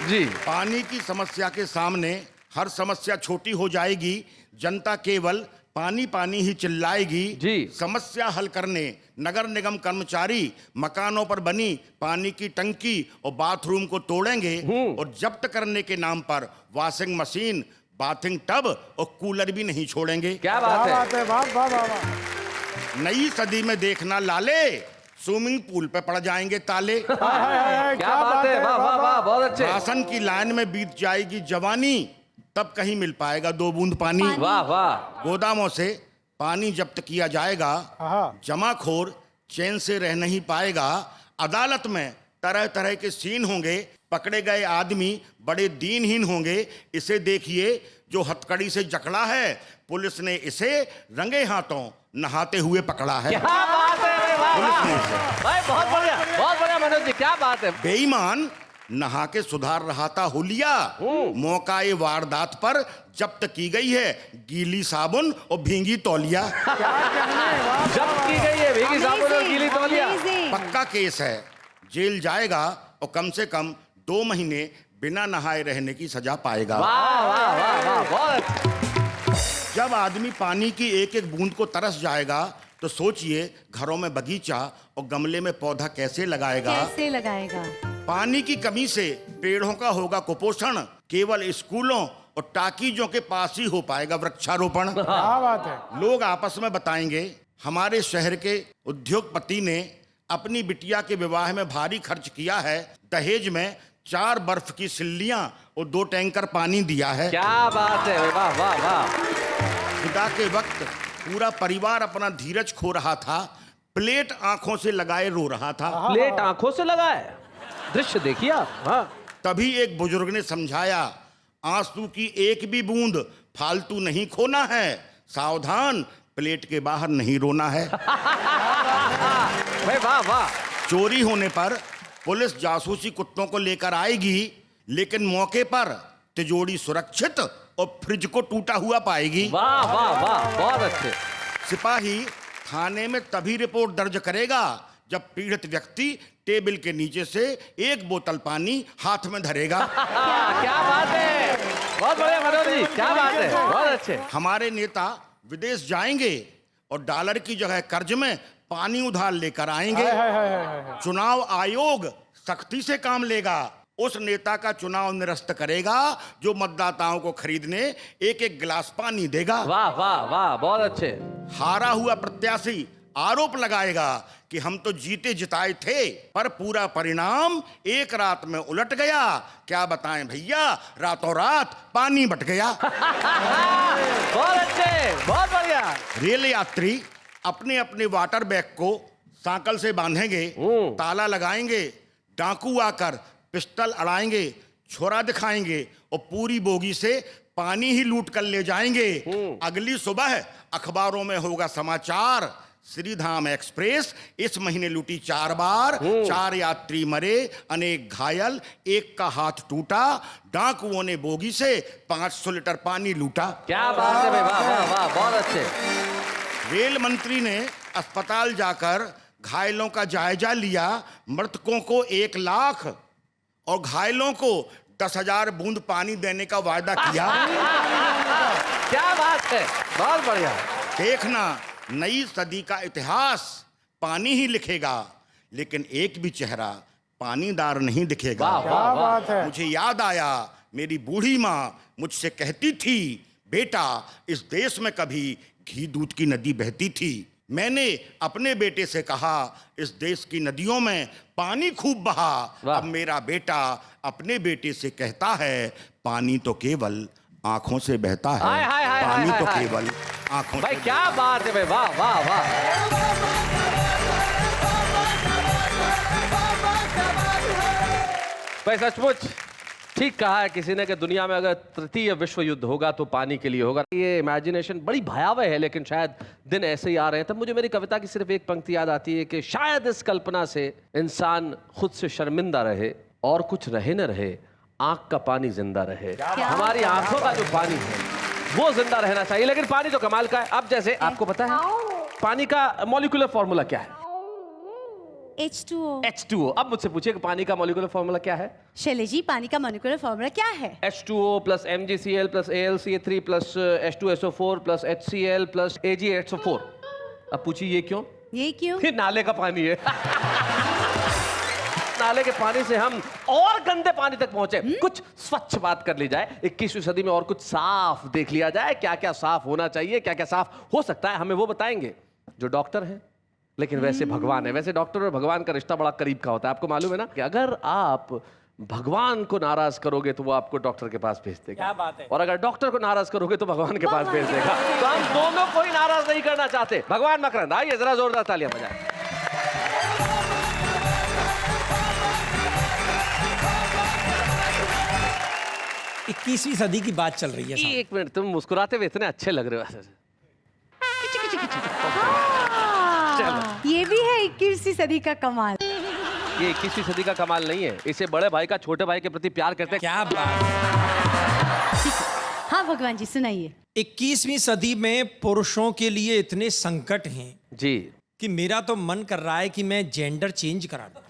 जी। पानी की समस्या के सामने हर समस्या छोटी हो जाएगी, जनता केवल पानी पानी ही चिल्लाएगी जी। समस्या हल करने नगर निगम कर्मचारी मकानों पर बनी पानी की टंकी और बाथरूम को तोड़ेंगे, और जब्त करने के नाम पर वॉशिंग मशीन, बाथिंग टब और कूलर भी नहीं छोड़ेंगे। क्या बात है, नई सदी में देखना लाले, स्विमिंग पूल पे पड़ जाएंगे ताले। क्या बात है, वाह वाह वाह, बहुत अच्छे। राशन की लाइन में बीत जाएगी जवानी, तब कहीं मिल पाएगा 2 बूंद पानी। वाह वाह। गोदामों से पानी जब्त किया जाएगा, जमाखोर चैन से रह नहीं पाएगा। अदालत में तरह तरह के सीन होंगे, पकड़े गए आदमी बड़े दीनहीन होंगे। इसे देखिए जो हथकड़ी से जकड़ा है, पुलिस ने इसे रंगे हाथों नहाते हुए पकड़ा है। क्या बात है, भाई बहुत बढ़िया मनोज जी, क्या बात है। बेईमान नहा के सुधार रहा था हुलिया, मौकाए वारदात पर जब्त की गई है गीली साबुन और भींगी तौलिया। जब्त की गई है भींगी साबुन और गीली तौलिया। पक्का केस है, जेल जाएगा और कम से कम 2 महीने बिना नहाए रहने की सजा पाएगा। वाह वाह वाह वाह, बहुत। जब आदमी पानी की एक एक बूंद को तरस जाएगा तो सोचिए घरों में बगीचा और गमले में पौधा कैसे लगाएगा। पानी की कमी से पेड़ों का होगा कुपोषण, केवल स्कूलों और टाकीजों के पास ही हो पाएगा वृक्षारोपण। क्या बात है। लोग आपस में बताएंगे हमारे शहर के उद्योगपति ने अपनी बिटिया के विवाह में भारी खर्च किया है, दहेज में 4 बर्फ की सिल्लियां और 2 टैंकर पानी दिया है। क्या बात है, वाह वाह वाह। खुदा के वक्त पूरा परिवार अपना धीरज खो रहा था, प्लेट आंखों से लगाए रो रहा था। प्लेट आंखों से लगाए, दृश्य देखिए आप। हाँ। तभी एक बुजुर्ग ने समझाया, आंसू की एक भी बूंद फालतू नहीं खोना है, सावधान प्लेट के बाहर नहीं रोना है। भाई वाह वाह। चोरी होने पर पुलिस जासूसी कुत्तों को लेकर आएगी, लेकिन मौके पर तिजोरी सुरक्षित और फ्रिज को टूटा हुआ पाएगी। वाह वाह वाह, बहुत अच्छे। सिपाही थाने में तभी रिपोर्ट दर्ज करेगा जब पीड़ित व्यक्ति टेबल के नीचे से 1 बोतल पानी हाथ में धरेगा। क्या बात है, बहुत बढ़िया मनोज जी, क्या बात है, बहुत अच्छे। हमारे नेता विदेश जाएंगे और डॉलर की जगह कर्ज में पानी उधार लेकर आएंगे। चुनाव आयोग सख्ती से काम लेगा, उस नेता का चुनाव निरस्त करेगा जो मतदाताओं को खरीदने 1-1 गिलास पानी देगा। वाह वाह वाह, बहुत अच्छे। हारा हुआ प्रत्याशी आरोप लगाएगा कि हम तो जीते जिताए थे, पर पूरा परिणाम एक रात में उलट गया। क्या बताएं भैया, रातों रात पानी बट गया। बहुत अच्छे, बहुत बढ़िया। रेल यात्री अपने अपने वाटर बैग को सांकल से बांधेंगे, ताला लगाएंगे, डाकू आकर पिस्टल अड़ाएंगे, छोरा दिखाएंगे और पूरी बोगी से पानी ही लूट कर ले जाएंगे। अगली सुबह अखबारों में होगा समाचार, श्रीधाम एक्सप्रेस इस महीने लूटी 4 बार, 4 यात्री मरे, अनेक घायल, एक का हाथ टूटा, डाकुओं ने बोगी से 500 लीटर पानी लूटा। क्या बात है भाई, वाह वाह वाह, बहुत अच्छे। रेल मंत्री ने अस्पताल जाकर घायलों का जायजा लिया, मृतकों को 1 लाख और घायलों को 10,000 बूंद पानी देने का वायदा किया। क्या बात है, बहुत बढ़िया। देखना, नई सदी का इतिहास पानी ही लिखेगा, लेकिन एक भी चेहरा पानीदार नहीं दिखेगा। वाह, वाह, वाह। बात है। मुझे याद आया, मेरी बूढ़ी माँ मुझसे कहती थी, बेटा इस देश में कभी घी दूध की नदी बहती थी। मैंने अपने बेटे से कहा, इस देश की नदियों में पानी खूब बहा। अब मेरा बेटा अपने बेटे से कहता है, पानी तो केवल आंखों से बहता है। हाय, हाय, हाय, पानी हाय, तो हाय। केवल आंखों भाई से। क्या बात है भाई, वाह वाह वाह। भाई सचमुच ठीक कहा है किसी ने कि दुनिया में अगर तृतीय विश्व युद्ध होगा तो पानी के लिए होगा। ये इमेजिनेशन बड़ी भयावह है, लेकिन शायद दिन ऐसे ही आ रहे हैं। तब मुझे मेरी कविता की सिर्फ एक पंक्ति याद आती है कि शायद इस कल्पना से इंसान खुद से शर्मिंदा रहे और कुछ रहे न रहे, आंख का पानी जिंदा रहे। हमारी आंखों का जो पानी है वो जिंदा रहना चाहिए, लेकिन पानी तो कमाल का है। अब जैसे आपको पता है पानी का मॉलिक्यूलर फॉर्मूला क्या है? H2O। H2O। अब मुझसे पूछिए कि पानी का मॉलिक्यूलर फॉर्मूला क्या है? शैलेश जी, पानी का मॉलिक्यूलर फॉर्मूला क्या है? H2O plus MgCl plus AlCl3 plus H2SO4 plus HCl plus AgHO4। अब पूछिए ये क्यों? ये क्यों? फिर नाले का पानी है। नाले के पानी से हम और गंदे पानी तक पहुंचे। कुछ स्वच्छ बात कर ली जाए, 21वीं सदी में और कुछ साफ देख लिया जाए। क्या क्या साफ होना चाहिए, क्या क्या साफ हो सकता है, हमें वो बताएंगे जो डॉक्टर हैं, लेकिन वैसे भगवान है। वैसे डॉक्टर और भगवान का रिश्ता बड़ा करीब का होता है। आपको मालूम है ना कि अगर आप भगवान को नाराज करोगे तो वो आपको डॉक्टर के पास भेज देगा। क्या बात है। और अगर डॉक्टर को नाराज करोगे तो भगवान के पास भेज देगा। तो हम दोनों को ही नाराज नहीं करना चाहते। भगवान मकरंद, आइए जरा जोरदार तालियां बजाएं। 21वीं सदी की बात चल रही है साहब। एक मिनट, तुम मुस्कुराते हुए इतने अच्छे लग रहे हो। ये भी है 21वीं सदी का कमाल। ये 21वीं सदी का कमाल नहीं है, इसे बड़े भाई का छोटे भाई के प्रति प्यार करते हैं। क्या बात। हाँ भगवान जी, सुनाइए। 21वीं सदी में पुरुषों के लिए इतने संकट हैं जी कि मेरा तो मन कर रहा है कि मैं जेंडर चेंज करा दूं।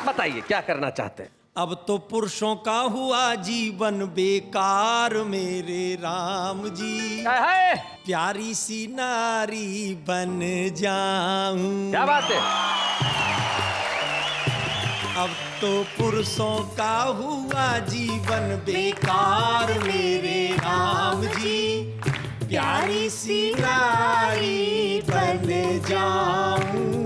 बताइए क्या करना चाहते हैं? अब तो पुरुषों का हुआ जीवन बेकार मेरे राम जी, प्यारी सी नारी बन जाऊं। क्या बात है। अब तो पुरुषों का हुआ जीवन बेकार मेरे राम जी, प्यारी सी नारी बन जाऊं।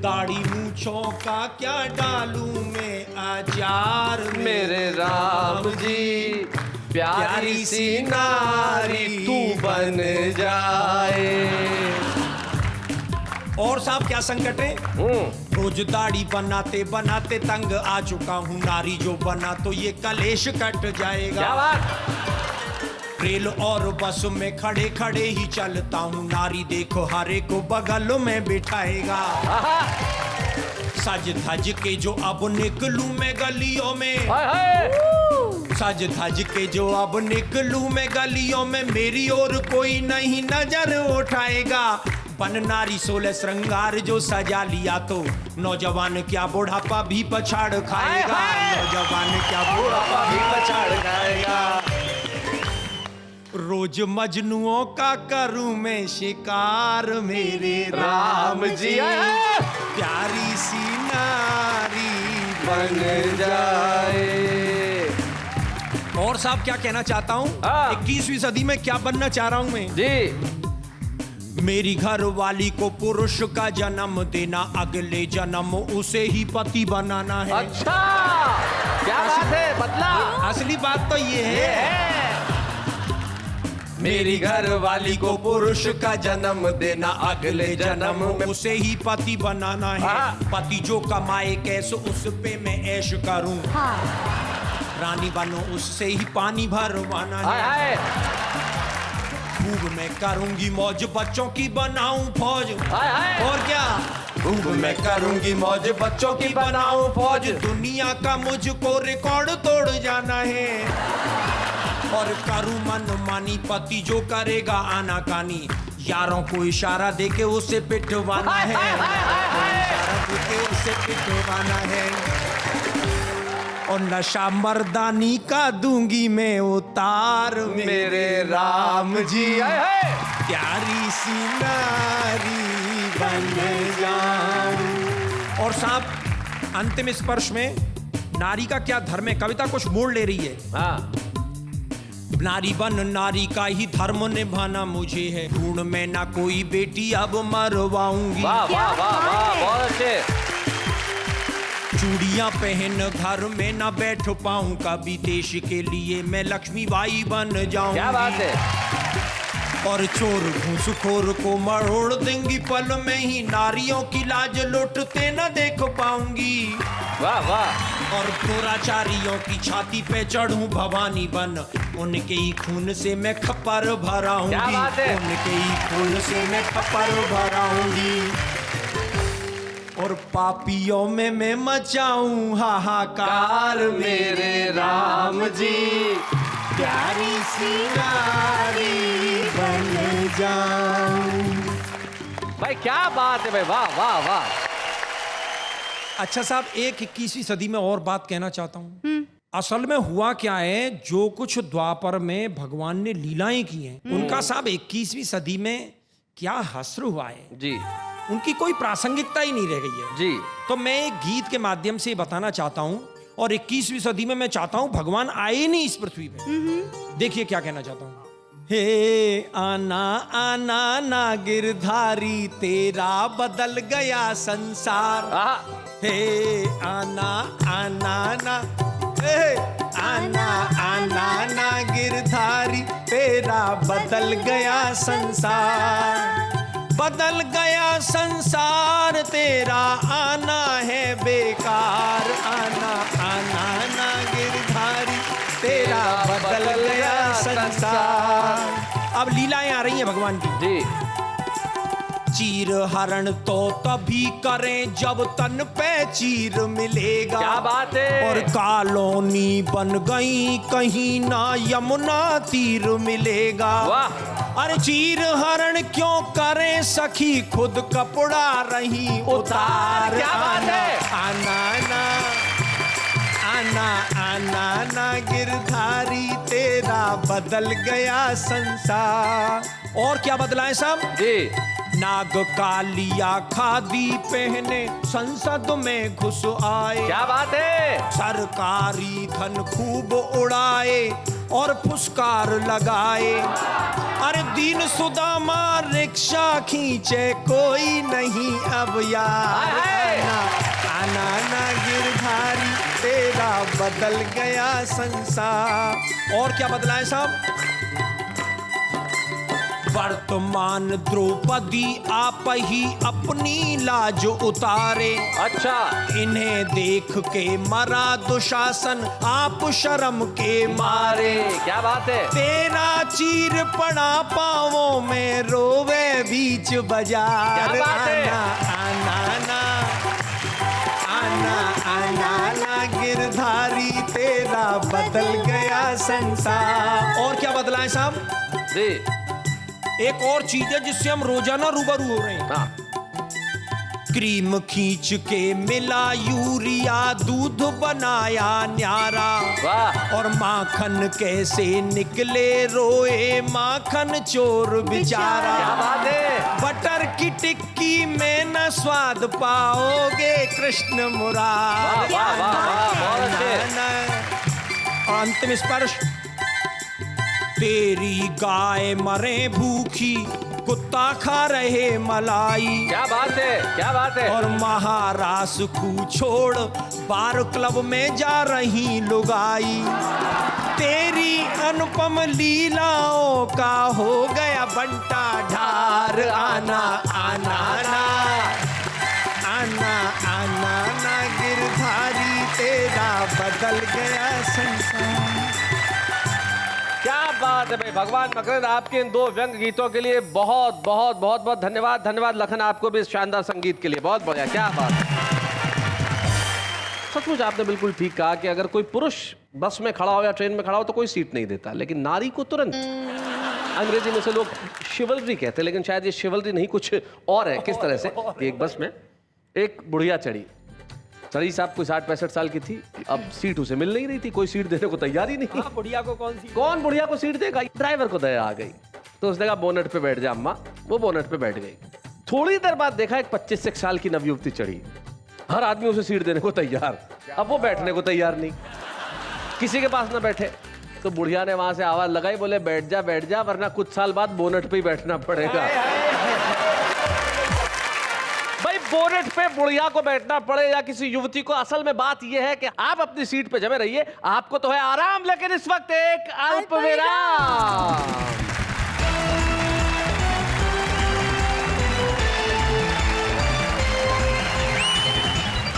दाढ़ी मूंछों का क्या डालूं मैं आचार मेरे राम जी, प्यारी सी नारी तू बन जाए। और साहब क्या संकट है, रोज दाढ़ी बनाते बनाते तंग आ चुका हूँ। नारी जो बना तो ये कलेश कट जाएगा। क्या बात। रेल और बस में खड़े खड़े ही चलता हूँ। नारी देखो हरे को बगल में बिठाएगा। सज धज के जो अब निकलूं मैं गलियों में, सज धज के जो अब निकलूं मैं गलियों में, मेरी ओर कोई नहीं नजर उठाएगा। बन नारी 16 श्रृंगार जो सजा लिया तो नौजवान क्या बुढ़ापा भी पछाड़ खाएगा। नौजवान क्या बुढ़ापा भी पछाड़ खाएगा। रोज मजनुओं का करूं मैं शिकार मेरे राम जी, प्यारी सी नारी बन जाए। और साहब क्या कहना चाहता हूं, 21वीं सदी में क्या बनना चाह रहा हूं मैं जी। मेरी घर वाली को पुरुष का जन्म देना, अगले जन्म उसे ही पति बनाना है। अच्छा, क्या बात है, बदला। असली बात तो ये है। मेरी घर वाली को पुरुष का जन्म देना, अगले जन्म उसे ही पति बनाना है। पति जो कमाए कैसे उस पे मैं ऐश करूं, रानी बनो उससे ही पानी भरवाना है। खूब मैं करूंगी मौज, बच्चों की बनाऊं फौज। और क्या, खूब मैं करूंगी मौज, बच्चों की बनाऊं फौज। दुनिया का मुझको रिकॉर्ड तोड़ जाना है। और करूं मन मानी, पति जो करेगा आनाकानी, यारों को इशारा देके उसे पिटवाना है। इशारा देके उसे पिटवाना है। और नशा मर्दानी का दूंगी मैं उतार, मेरे राम जी प्यारी सी नारी बन जाऊं। और साहब अंतिम स्पर्श में नारी का क्या धर्म है, कविता कुछ मोड़ ले रही है। नारी बन नारी का ही धर्म निभाना मुझे है, ढूंढ में ना कोई बेटी अब मरवाऊंगी। वाह वाह वाह वाह, बहुत अच्छे। चूड़ियां पहन घर में ना बैठ पाऊं, कभी देश के लिए मैं लक्ष्मीबाई बन जाऊंगी। क्या बात है। और चोर घूसखोर को मरोड़ देंगी पल में ही, नारियों की लाज लुटते न देख पाऊंगी। वाह वाह। और दुराचारियों की छाती पे चढ़ूं भवानी बन, उनके ही खून से मैं खप्पर भराऊंगी। क्या बात है। उनके ही खून से मैं खप्पर भराऊंगी। और पापियों में मैं मचाऊं हाहाकार, मेरे राम जी प्यारी सी नारी बन जाऊं। भाई क्या बात है भाई, वाह वाह वाह। अच्छा साहब, एक 21वीं सदी में और बात कहना चाहता हूँ। असल में हुआ क्या है, जो कुछ द्वापर में भगवान ने लीलाएं की हैं, उनका साहब 21वीं सदी में क्या हस्र हुआ है जी, उनकी कोई प्रासंगिकता ही नहीं रह गई है जी। तो मैं एक गीत के माध्यम से बताना चाहता हूँ, और 21वीं सदी में मैं चाहता हूँ भगवान आए नहीं इस पृथ्वी पे। देखिए क्या कहना चाहता हूँ। हे आना आना ना गिरधारी, तेरा बदल गया संसार। हे आना आना ना, हे आना आना ना गिरधारी, तेरा बदल गया संसार। बदल गया संसार, तेरा आना है बेकार। आना आना ना गिरधारी, तेरा बदल गया संसार। अब लीलाएं आ रही हैं भगवान की जी। चीर हरण तो तभी करें जब तन पे चीर मिलेगा। क्या बात है। और कॉलोनी बन गई कहीं ना यमुना तीर मिलेगा। वाह। अरे चीर हरण क्यों करें सखी, खुद कपड़ा रही उतार। क्या बात है। आना ना आना आना ना गिरधारी, तेरा बदल गया संसार। और क्या बदला है साहब जी। नाग कालिया खादी पहने संसद में घुस आए। क्या बात है। सरकारी धन खूब उड़ाए और फुसकार लगाए। अरे दीन सुदामा रिक्शा खींचे कोई नहीं अब यार। आना आना ना गिरधारी, तेरा बदल गया संसार। और क्या बदला है साहब। वर्तमान द्रौपदी आप ही अपनी लाज उतारे। अच्छा। इन्हें देख के मरा दुशासन आप शर्म के मारे। क्या बात है। तेरा चीर पड़ा पाँवों में रोवे बीच बाजार। क्या बात है। आना आना आना आना ना गिरधारी, तेरा बदल गया संसार। और क्या बदला है साहब जी। एक और चीज है जिससे हम रोजाना रूबरू हो रहे हैं। क्रीम खींच के मिला यूरिया, दूध बनाया न्यारा। वाह। और माखन कैसे निकले रोए माखन चोर बेचारा। क्या बात है। बटर की टिक्की में न स्वाद पाओगे कृष्ण मुरार। वाह, वाह, वाह, बहुत अच्छे। और अंतिम स्पर्श। तेरी गाय मरे भूखी, कुत्ता खा रहे मलाई। क्या बात है, क्या बात है। और महाराष्ट्र को छोड़ बार क्लब में जा रही लुगाई। तेरी अनुपम लीलाओं का हो गया बंटा ढार। आना आना ना, आना आना ना गिरधारी, तेरा बदल गया संसार। क्या बात है भाई, भगवान मकरंद आपके इन 2 व्यंग गीतों के लिए बहुत बहुत बहुत बहुत धन्यवाद। धन्यवाद लखन आपको भी इस शानदार संगीत के लिए, बहुत बढ़िया, क्या बात है। सचमुच आपने बिल्कुल ठीक कहा कि अगर कोई पुरुष बस में खड़ा हो या ट्रेन में खड़ा हो तो कोई सीट नहीं देता, लेकिन नारी को तुरंत। अंग्रेजी में से लोग शिवलरी कहते हैं, लेकिन शायद ये शिवलरी नहीं, कुछ और है। किस तरह से कि एक बस में एक बुढ़िया चढ़ी साहब, कोई 60-65 साल की थी। अब सीट उसे मिल नहीं रही थी, कोई सीट देने को तैयार ही नहीं। बुढ़िया को कौन बुढ़िया को सीट देगा? ड्राइवर को दया आ गई तो उसने कहा बोनट पे बैठ जा अम्मा। वो बोनट पे बैठ गई। थोड़ी देर बाद देखा एक 25 साल की नवयुवती चढ़ी। हर आदमी उसे सीट देने को तैयार, अब वो बैठने को तैयार नहीं, किसी के पास ना बैठे। तो बुढ़िया ने वहां से आवाज लगाई, बोले बैठ जा वरना कुछ साल बाद बोनट पे ही बैठना पड़ेगा। भाई बोनट पे बुढ़िया को बैठना पड़े या किसी युवती को, असल में बात यह है कि आप अपनी सीट पे जमे रहिए, आपको तो है आराम। लेकिन इस वक्त एक अल्प विराम।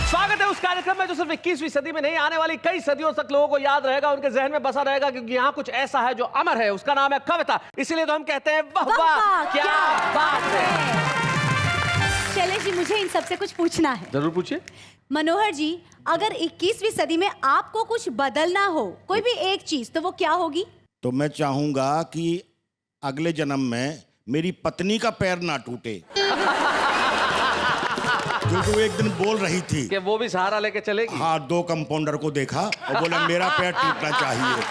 स्वागत है उस कार्यक्रम में जो सिर्फ 21वीं सदी में नहीं, आने वाली कई सदियों तक लोगों को याद रहेगा, उनके जहन में बसा रहेगा, क्योंकि यहाँ कुछ ऐसा है जो अमर है। उसका नाम है कविता। इसीलिए तो हम कहते हैं वाह वाह क्या बात है। शैलेश जी, मुझे इन सबसे कुछ पूछना है। जरूर पूछिए। मनोहर जी, अगर 21वीं सदी में आपको कुछ बदलना हो, कोई भी एक चीज, तो वो क्या होगी? तो मैं चाहूंगा कि अगले जन्म में मेरी पत्नी का पैर ना टूटे। क्योंकि वो एक दिन बोल रही थी कि वो भी सहारा लेके चलेगी। हाँ, 2 कंपाउंडर को देखा और बोला मेरा पैर टूटना चाहिए,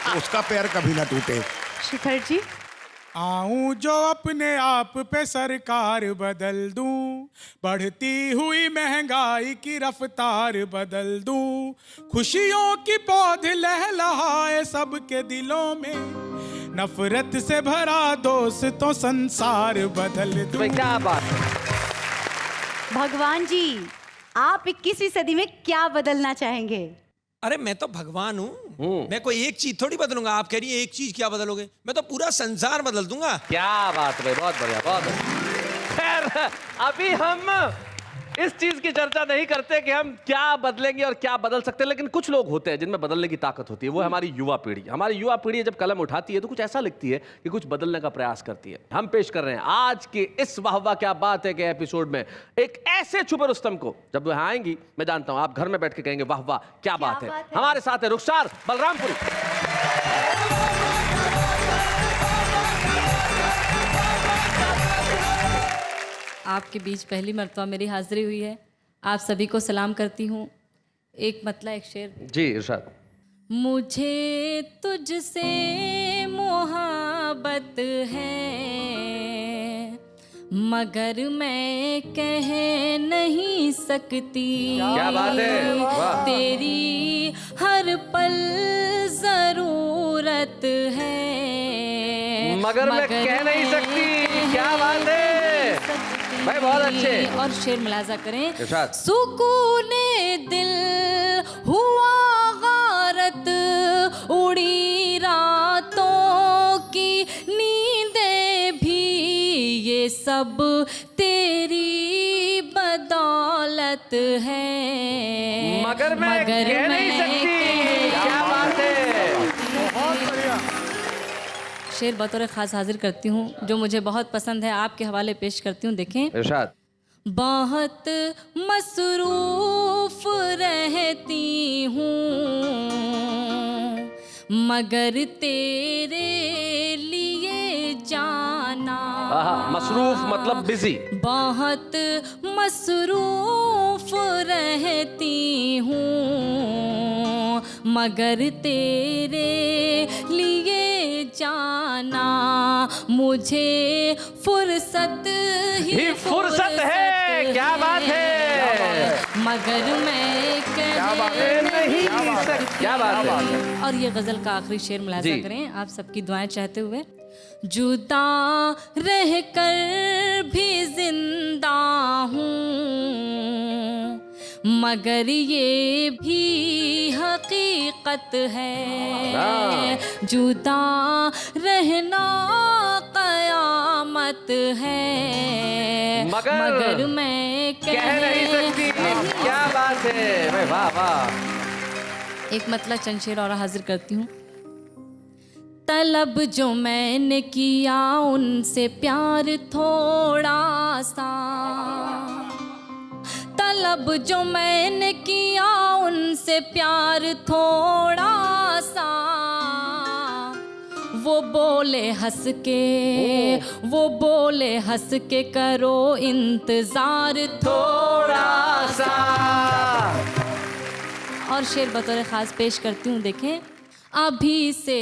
तो उसका पैर कभी ना टूटे। शिखर जी, आऊं जो अपने आप पे सरकार बदल दूं, बढ़ती हुई महंगाई की रफ्तार बदल दूं, खुशियों की पौध लहलहाए सबके दिलों में, नफरत से भरा दोस्तों संसार बदल दूं। क्या बात है। भगवान जी, आप 21वीं सदी में क्या बदलना चाहेंगे? अरे मैं तो भगवान हूँ, मैं कोई एक चीज थोड़ी बदलूंगा। आप कह रही है एक चीज क्या बदलोगे, मैं तो पूरा संसार बदल दूंगा। क्या बात है, बहुत बढ़िया, बहुत बढ़िया। खैर, अभी हम इस चीज की चर्चा नहीं करते कि हम क्या बदलेंगे और क्या बदल सकते हैं, लेकिन कुछ लोग होते हैं जिनमें बदलने की ताकत होती है। वो है हमारी युवा पीढ़ी। हमारी युवा पीढ़ी जब कलम उठाती है तो कुछ ऐसा लिखती है कि कुछ बदलने का प्रयास करती है। हम पेश कर रहे हैं आज के इस वाह वाह क्या बात है के एपिसोड में एक ऐसे छुपे रुस्तम को, जब वह आएंगी मैं जानता हूं आप घर में बैठ के कहेंगे वाह वाह क्या बात है। हमारे साथ है रुखसार बलरामपुरी। आपके बीच पहली मर्तबा मेरी हाजिरी हुई है। आप सभी को सलाम करती हूँ। एक मतला एक शेर। जी इरशाद। मुझे तुझसे मोहब्बत है, मगर मैं कह नहीं सकती। क्या बात है, वाह। तेरी हर पल जरूरत है, मगर मैं कह नहीं सकती। क्या बात है भाई, बहुत अच्छे। और शेर मुलाजा करें। इरशाद। सुकूने दिल हुआ गारत, उड़ी रातों की नींदें भी, ये सब तेरी बदौलत है, मगर मैं कह नहीं सकती। क्या बात है, बहुत बढ़िया। शेर बतौर खास हाजिर करती हूँ, जो मुझे बहुत पसंद है, आपके हवाले पेश करती हूँ। देखें। इरशाद। बहुत मसरूफ रहती हूँ, मगर तेरे लिए जाना। मसरूफ मतलब बिजी। बहुत मसरूफ रहती हूँ, मगर तेरे लिए जाना, मुझे फुर्सत ही फुर्सत है। क्या बात है, मगर मैं क्या बात है, नहीं सकती। क्या बात है। और ये गजल का आखिरी शेर मुलाजा करें, आप सबकी दुआएं चाहते हुए। जुदा रहकर भी जिंदा हूँ, मगर ये भी हकीकत है, जुदा रहना कयामत है, मगर मैं कह नहीं सकती। क्या बात है भाई, वाह वाह। एक मतलब चंद शेर और हाजिर करती हूँ। तलब जो मैंने किया उनसे प्यार थोड़ा सा, तलब जो मैंने किया उनसे प्यार थोड़ा सा, वो बोले हंस के, वो बोले हंस के करो इंतजार थोड़ा सा। और शेर बतौर खास पेश करती हूँ, देखें। अभी से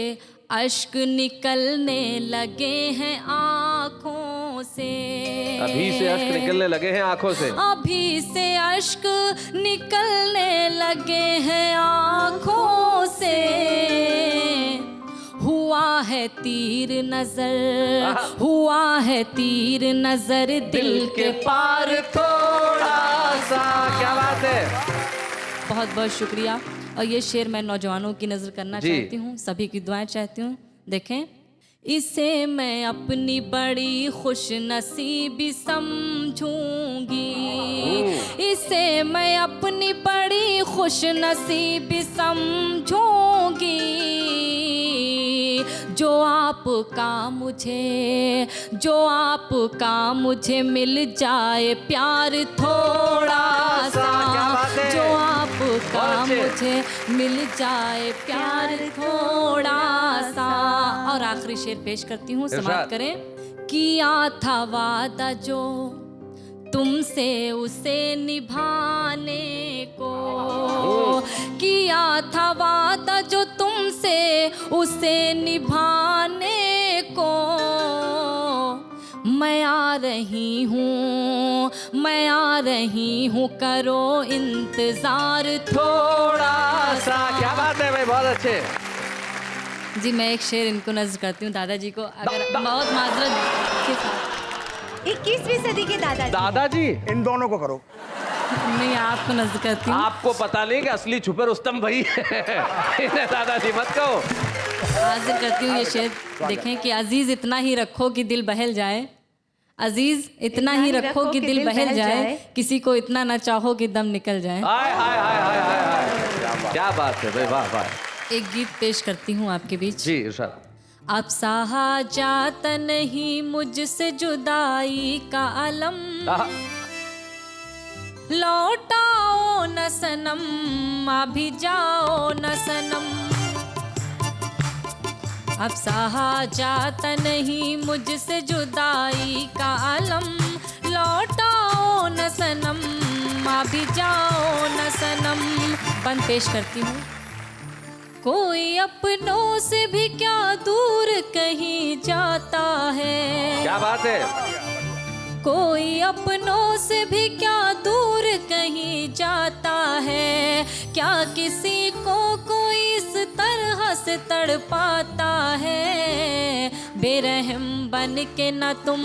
अश्क निकलने लगे हैं आँखों से, अभी से अश्क निकलने लगे हैं आँखों से, अभी से अश्क निकलने लगे हैं आँखों से, हुआ है तीर नजर, हुआ है तीर नजर दिल के पार थोड़ा सा। क्या बात है, बहुत बहुत शुक्रिया। और ये शेर मैं नौजवानों की नजर करना चाहती हूँ, सभी की दुआएं चाहती हूँ। देखें, इसे मैं अपनी बड़ी खुश नसीबी समझूंगी, इसे मैं अपनी बड़ी खुश नसीबी समझूंगी, जो आपका मुझे, जो आपका मुझे मिल जाए प्यार थोड़ा सा, जो आपका मुझे मिल जाए प्यार थोड़ा सा। और आखिरी शेर पेश करती हूँ, समाप्त करें। किया था वादा जो तुमसे उसे निभाने को, किया था वादा जो तुमसे उसे निभाने को, मैं आ रही हूँ, मैं आ रही हूँ, करो इंतजार थोड़ा सा। क्या बात है भाई, बहुत अच्छे। जी मैं एक शेर इनको नज़र करती हूँ दादाजी को, अगर बहुत माजरत के साथ। 21वीं सदी के दादाजी। दादाजी, इन दोनों को करो। नहीं, आपको नजर करती हूँ। आपको पता नहीं कि असली छुपे रुस्तम भाई इन्हें दादाजी मत कहो। हाजिर करती हूँ ये शेर, देखें कि अजीज इतना ही रखो कि दिल बहल जाए, अजीज इतना ही रखो कि दिल बहल जाए, किसी को इतना ना चाहो कि दम निकल जाए। हाय हाय हाय हाय हाय, क्या बात है भाई, वाह वाह। एक गीत पेश करती हूँ आपके बीच। जी इरशाद। अब सहा जाता नहीं मुझसे जुदाई का अलम, लौटाओ न सनम, अभी जाओ न सनम। अब सहा जाता नहीं मुझसे जुदाई का अलम, लौटाओ न सनम, अभी जाओ न सनम। बंद पेश करती हूँ। कोई अपनों से भी क्या दूर कहीं जाता है, क्या बात है। कोई अपनों से भी क्या दूर कहीं जाता है, क्या किसी को कोई इस तरह से तड़पाता है। बेरहम बन के न तुम,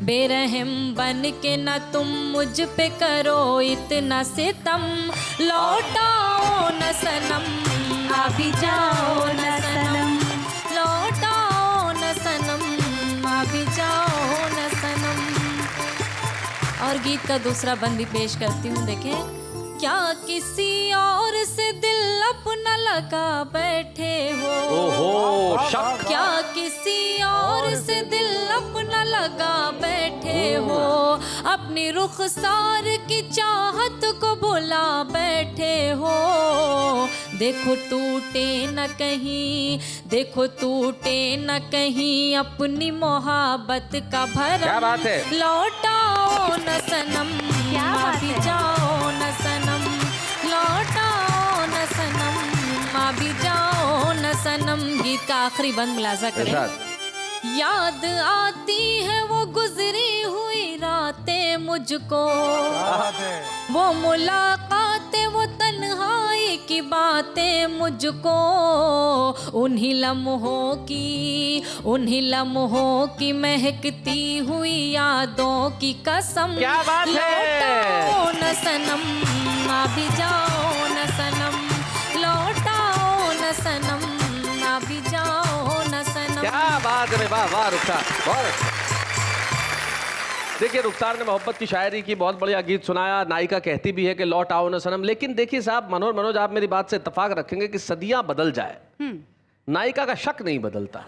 बेरहम बन के न तुम मुझ पे करो इतना सितम, लौटाओ न सनम, अभी जाओ न सनम, लौटाओ न सनम, अभी जाओ न सनम। और गीत का दूसरा बंद भी पेश करती हूँ, देखें। क्या किसी और से दिल अपना लगा बैठे हो, ओहो शक। क्या किसी और से दिल अपना लगा बैठे हो, अपनी रुखसार की चाहत को भुला बैठे हो। देखो टूटे न कहीं, देखो टूटे न कहीं अपनी मोहब्बत का भरम, क्या बात है। लौटाओ न सनम, अभी जाओ न सनम, लौटाओ न सनम, अभी जाओ न सनम। गीत का आखिरी बंद मुलाजा करें। याद आती है वो गुजरी हुई रातें मुझको, वो मुलाकातें, वो तन्हाई की बातें मुझको उन्हीं लम्हों की महकती हुई यादों की कसम। क्या बात है? लौटाओ न सनम, आ भी जाओ न सनम, लौटाओ न सनम, आ भी जाओ न सनम। क्या बात है, वाह वाह रुखसार, बहुत अच्छा। देखिए रुखसार ने मोहब्बत की शायरी की, बहुत बढ़िया गीत सुनाया। नायिका कहती भी है कि लौट आओ न सनम, लेकिन देखिए साहब मनोज आप मेरी बात से इत्तेफाक रखेंगे कि सदियां बदल जाए, नायिका का शक नहीं बदलता।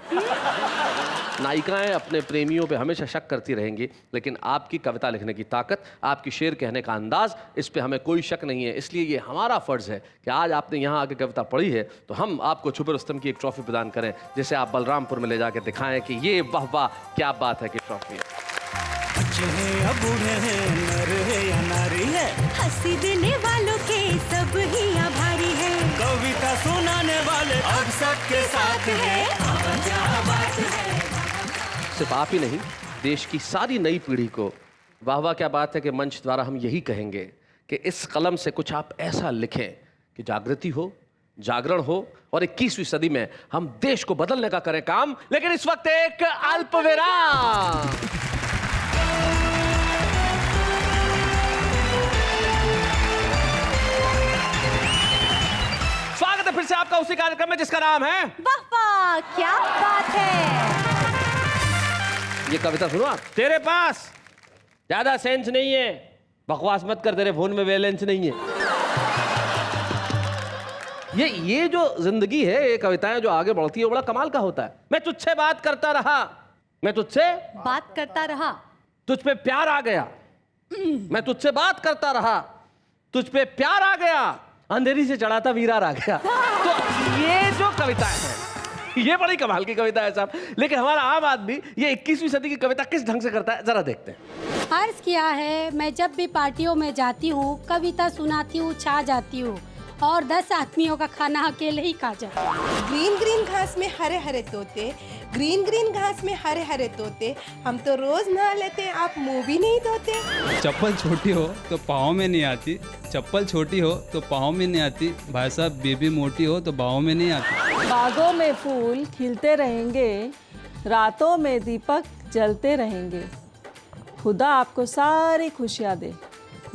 नायिकाएं अपने प्रेमियों पे हमेशा शक करती रहेंगी, लेकिन आपकी कविता लिखने की ताकत, आपकी शेर कहने का अंदाज, इस पे हमें कोई शक नहीं है। इसलिए ये हमारा फर्ज है कि आज आपने यहाँ आके कविता पढ़ी है तो हम आपको छुपे रुस्तम की एक ट्रॉफी प्रदान करें, जिसे आप बलरामपुर में ले जाके दिखाएं कि ये वाह वाह क्या बात है कि ट्रॉफी है। बच्चे हैं या बूढ़े हैं, नर है या नारी है, हंसी देने वालों के सब ही आभारी है, कविता सुनाने वाले अब सबके साथ है। क्या बात है। सिर्फ आप ही नहीं, देश की सारी नई पीढ़ी को वाह वाह क्या बात है कि मंच द्वारा हम यही कहेंगे कि इस कलम से कुछ आप ऐसा लिखें कि जागृति हो, जागरण हो और 21वीं सदी में हम देश को बदलने का करें काम। लेकिन इस वक्त एक अल्प विराम। स्वागत है फिर से आपका उसी कार्यक्रम में जिसका नाम है वाह वाह क्या बात है। ये कविता सुनो आप। तेरे पास ज्यादा सेंस नहीं है, बकवास मत कर, तेरे फोन में बैलेंस नहीं है। ये जो जिंदगी है, ये कविताएं जो आगे बढ़ती है वो बड़ा कमाल का होता है। मैं तुझसे बात करता रहा, मैं तुझसे बात करता रहा, तुझ पे प्यार आ गया, मैं तुझसे बात करता रहा, तुझ पे प्यार आ गया, अंधेरी से चढ़ाता वीरार आ गया। तो ये जो कविताएं हैं ये बड़ी कमाल की कविता है साहब। लेकिन हमारा आम आदमी ये 21वीं सदी की कविता किस ढंग से करता है, जरा देखते हैं। अर्ज किया है, मैं जब भी पार्टियों में जाती हूँ कविता सुनाती हूँ, छा जाती हूँ और 10 आदमियों का खाना अकेले ही खा जाती हूँ। ग्रीन ग्रीन घास में हरे हरे तोते, ग्रीन ग्रीन घास में हरे हरे तोते, हम तो रोज नहा लेते, आप मुंह भी नहीं धोते। चप्पल छोटी हो तो पाँव में नहीं आती, चप्पल छोटी हो तो पाँव में नहीं आती, भाई साहब बेबी मोटी हो तो बाहों में नहीं आती। बागों में फूल खिलते रहेंगे, रातों में दीपक जलते रहेंगे, खुदा आपको सारी खुशियाँ दे,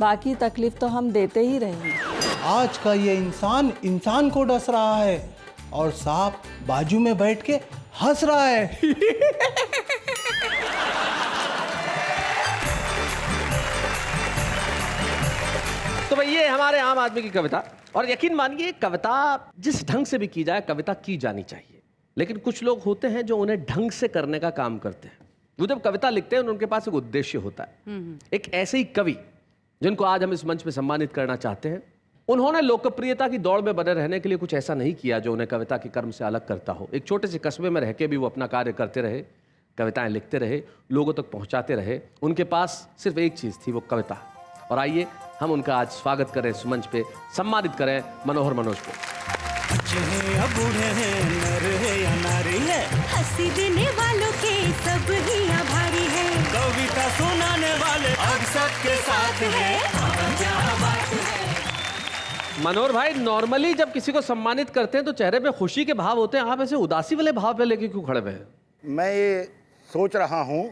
बाकी तकलीफ तो हम देते ही रहेंगे। आज का ये इंसान इंसान को डस रहा है और सांप बाजू में बैठ के हंस रहा है। तो भाई ये हमारे आम आदमी की कविता, और यकीन मानिए कविता जिस ढंग से भी की जाए कविता की जानी चाहिए। लेकिन कुछ लोग होते हैं जो उन्हें ढंग से करने का काम करते हैं। वो जब कविता लिखते हैं उनके पास एक उद्देश्य होता है। एक ऐसे ही कवि जिनको आज हम इस मंच पे सम्मानित करना चाहते हैं, उन्होंने लोकप्रियता की दौड़ में बने रहने के लिए कुछ ऐसा नहीं किया जो उन्हें कविता के कर्म से अलग करता हो। एक छोटे से कस्बे में रह के भी वो अपना कार्य करते रहे, कविताएं लिखते रहे, लोगों तक पहुंचाते रहे। उनके पास सिर्फ एक चीज़ थी, वो कविता। और आइए हम उनका आज स्वागत करें, इस मंच पे सम्मानित करें मनोहर मनोज को। बच्चे हैं या बूढ़े हैं, नर है या नारी है, हंसी देने वालों के सब ही आभारी है, कविता सुनाने वाले अब सबके साथ है। क्या बात है। मनोहर भाई, नॉर्मली जब किसी को सम्मानित करते हैं तो चेहरे पे खुशी के भाव होते हैं, आप ऐसे उदासी वाले भाव पे लेके क्यों खड़े हुए हैं? मैं ये सोच रहा हूँ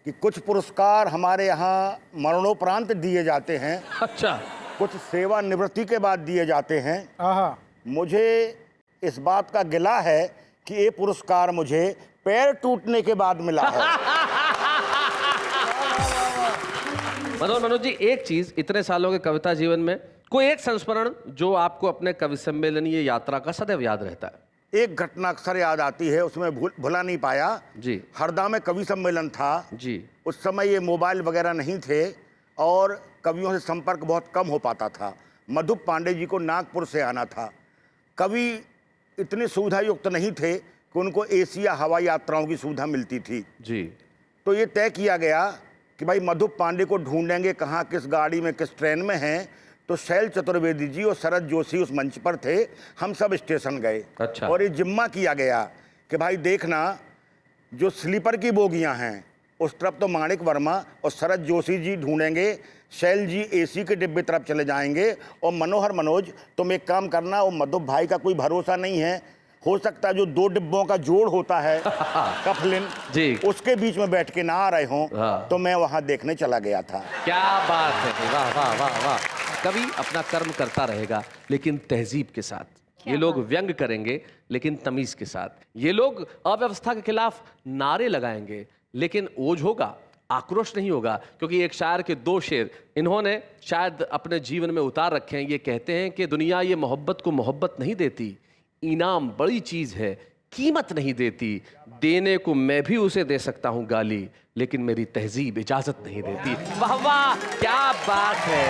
कि कुछ पुरस्कार हमारे यहाँ मरणोपरांत दिए जाते हैं। अच्छा। कुछ सेवानिवृत्ति के बाद दिए जाते हैं। मुझे इस बात का गिला है कि ये पुरस्कार मुझे पैर टूटने के बाद मिला है। मनोज जी, एक चीज, इतने सालों के कविता जीवन में कोई एक संस्मरण जो आपको अपने कवि सम्मेलन ये यात्रा का सदैव याद रहता है? एक घटना अक्सर याद आती है, उसमें भुला नहीं पाया जी। हरदा में कवि सम्मेलन था जी। उस समय ये मोबाइल वगैरह नहीं थे और कवियों से संपर्क बहुत कम हो पाता था। मधु पांडे जी को नागपुर से आना था। कवि इतने सुविधा युक्त नहीं थे कि उनको एशिया हवाई यात्राओं की सुविधा मिलती थी जी। तो ये तय किया गया कि भाई मधु पांडे को ढूंढेंगे कहाँ, किस गाड़ी में, किस ट्रेन में हैं। तो शैल चतुर्वेदी जी और शरद जोशी उस मंच पर थे, हम सब स्टेशन गए। अच्छा। और ये जिम्मा किया गया कि भाई देखना, जो स्लीपर की बोगियां हैं उस तरफ तो माणिक वर्मा और शरद जोशी जी ढूंढेंगे, शैल जी एसी के डिब्बे तरफ चले जाएंगे और मनोहर मनोज तुम एक काम करना, वो मधु भाई का कोई भरोसा नहीं है, हो सकता है जो 2 डिब्बों का जोड़ होता है कफलिन जी, उसके बीच में बैठ के ना आ रहे हों। तो मैं वहां देखने चला गया था। क्या बात है, वाह वाह वाह वाह। कवि अपना कर्म करता रहेगा लेकिन तहजीब के साथ। ये लोग व्यंग करेंगे लेकिन तमीज के साथ। ये लोग अव्यवस्था के खिलाफ नारे लगाएंगे लेकिन ओझ होगा, आक्रोश नहीं होगा। क्योंकि एक शायर के 2 शेर इन्होंने शायद अपने जीवन में उतार रखे हैं। ये कहते हैं कि दुनिया ये मोहब्बत को मोहब्बत नहीं देती, इनाम बड़ी चीज है कीमत नहीं देती, देने को मैं भी उसे दे सकता हूं गाली, लेकिन मेरी तहजीब इजाजत नहीं देती। वाह वाह, क्या बात है।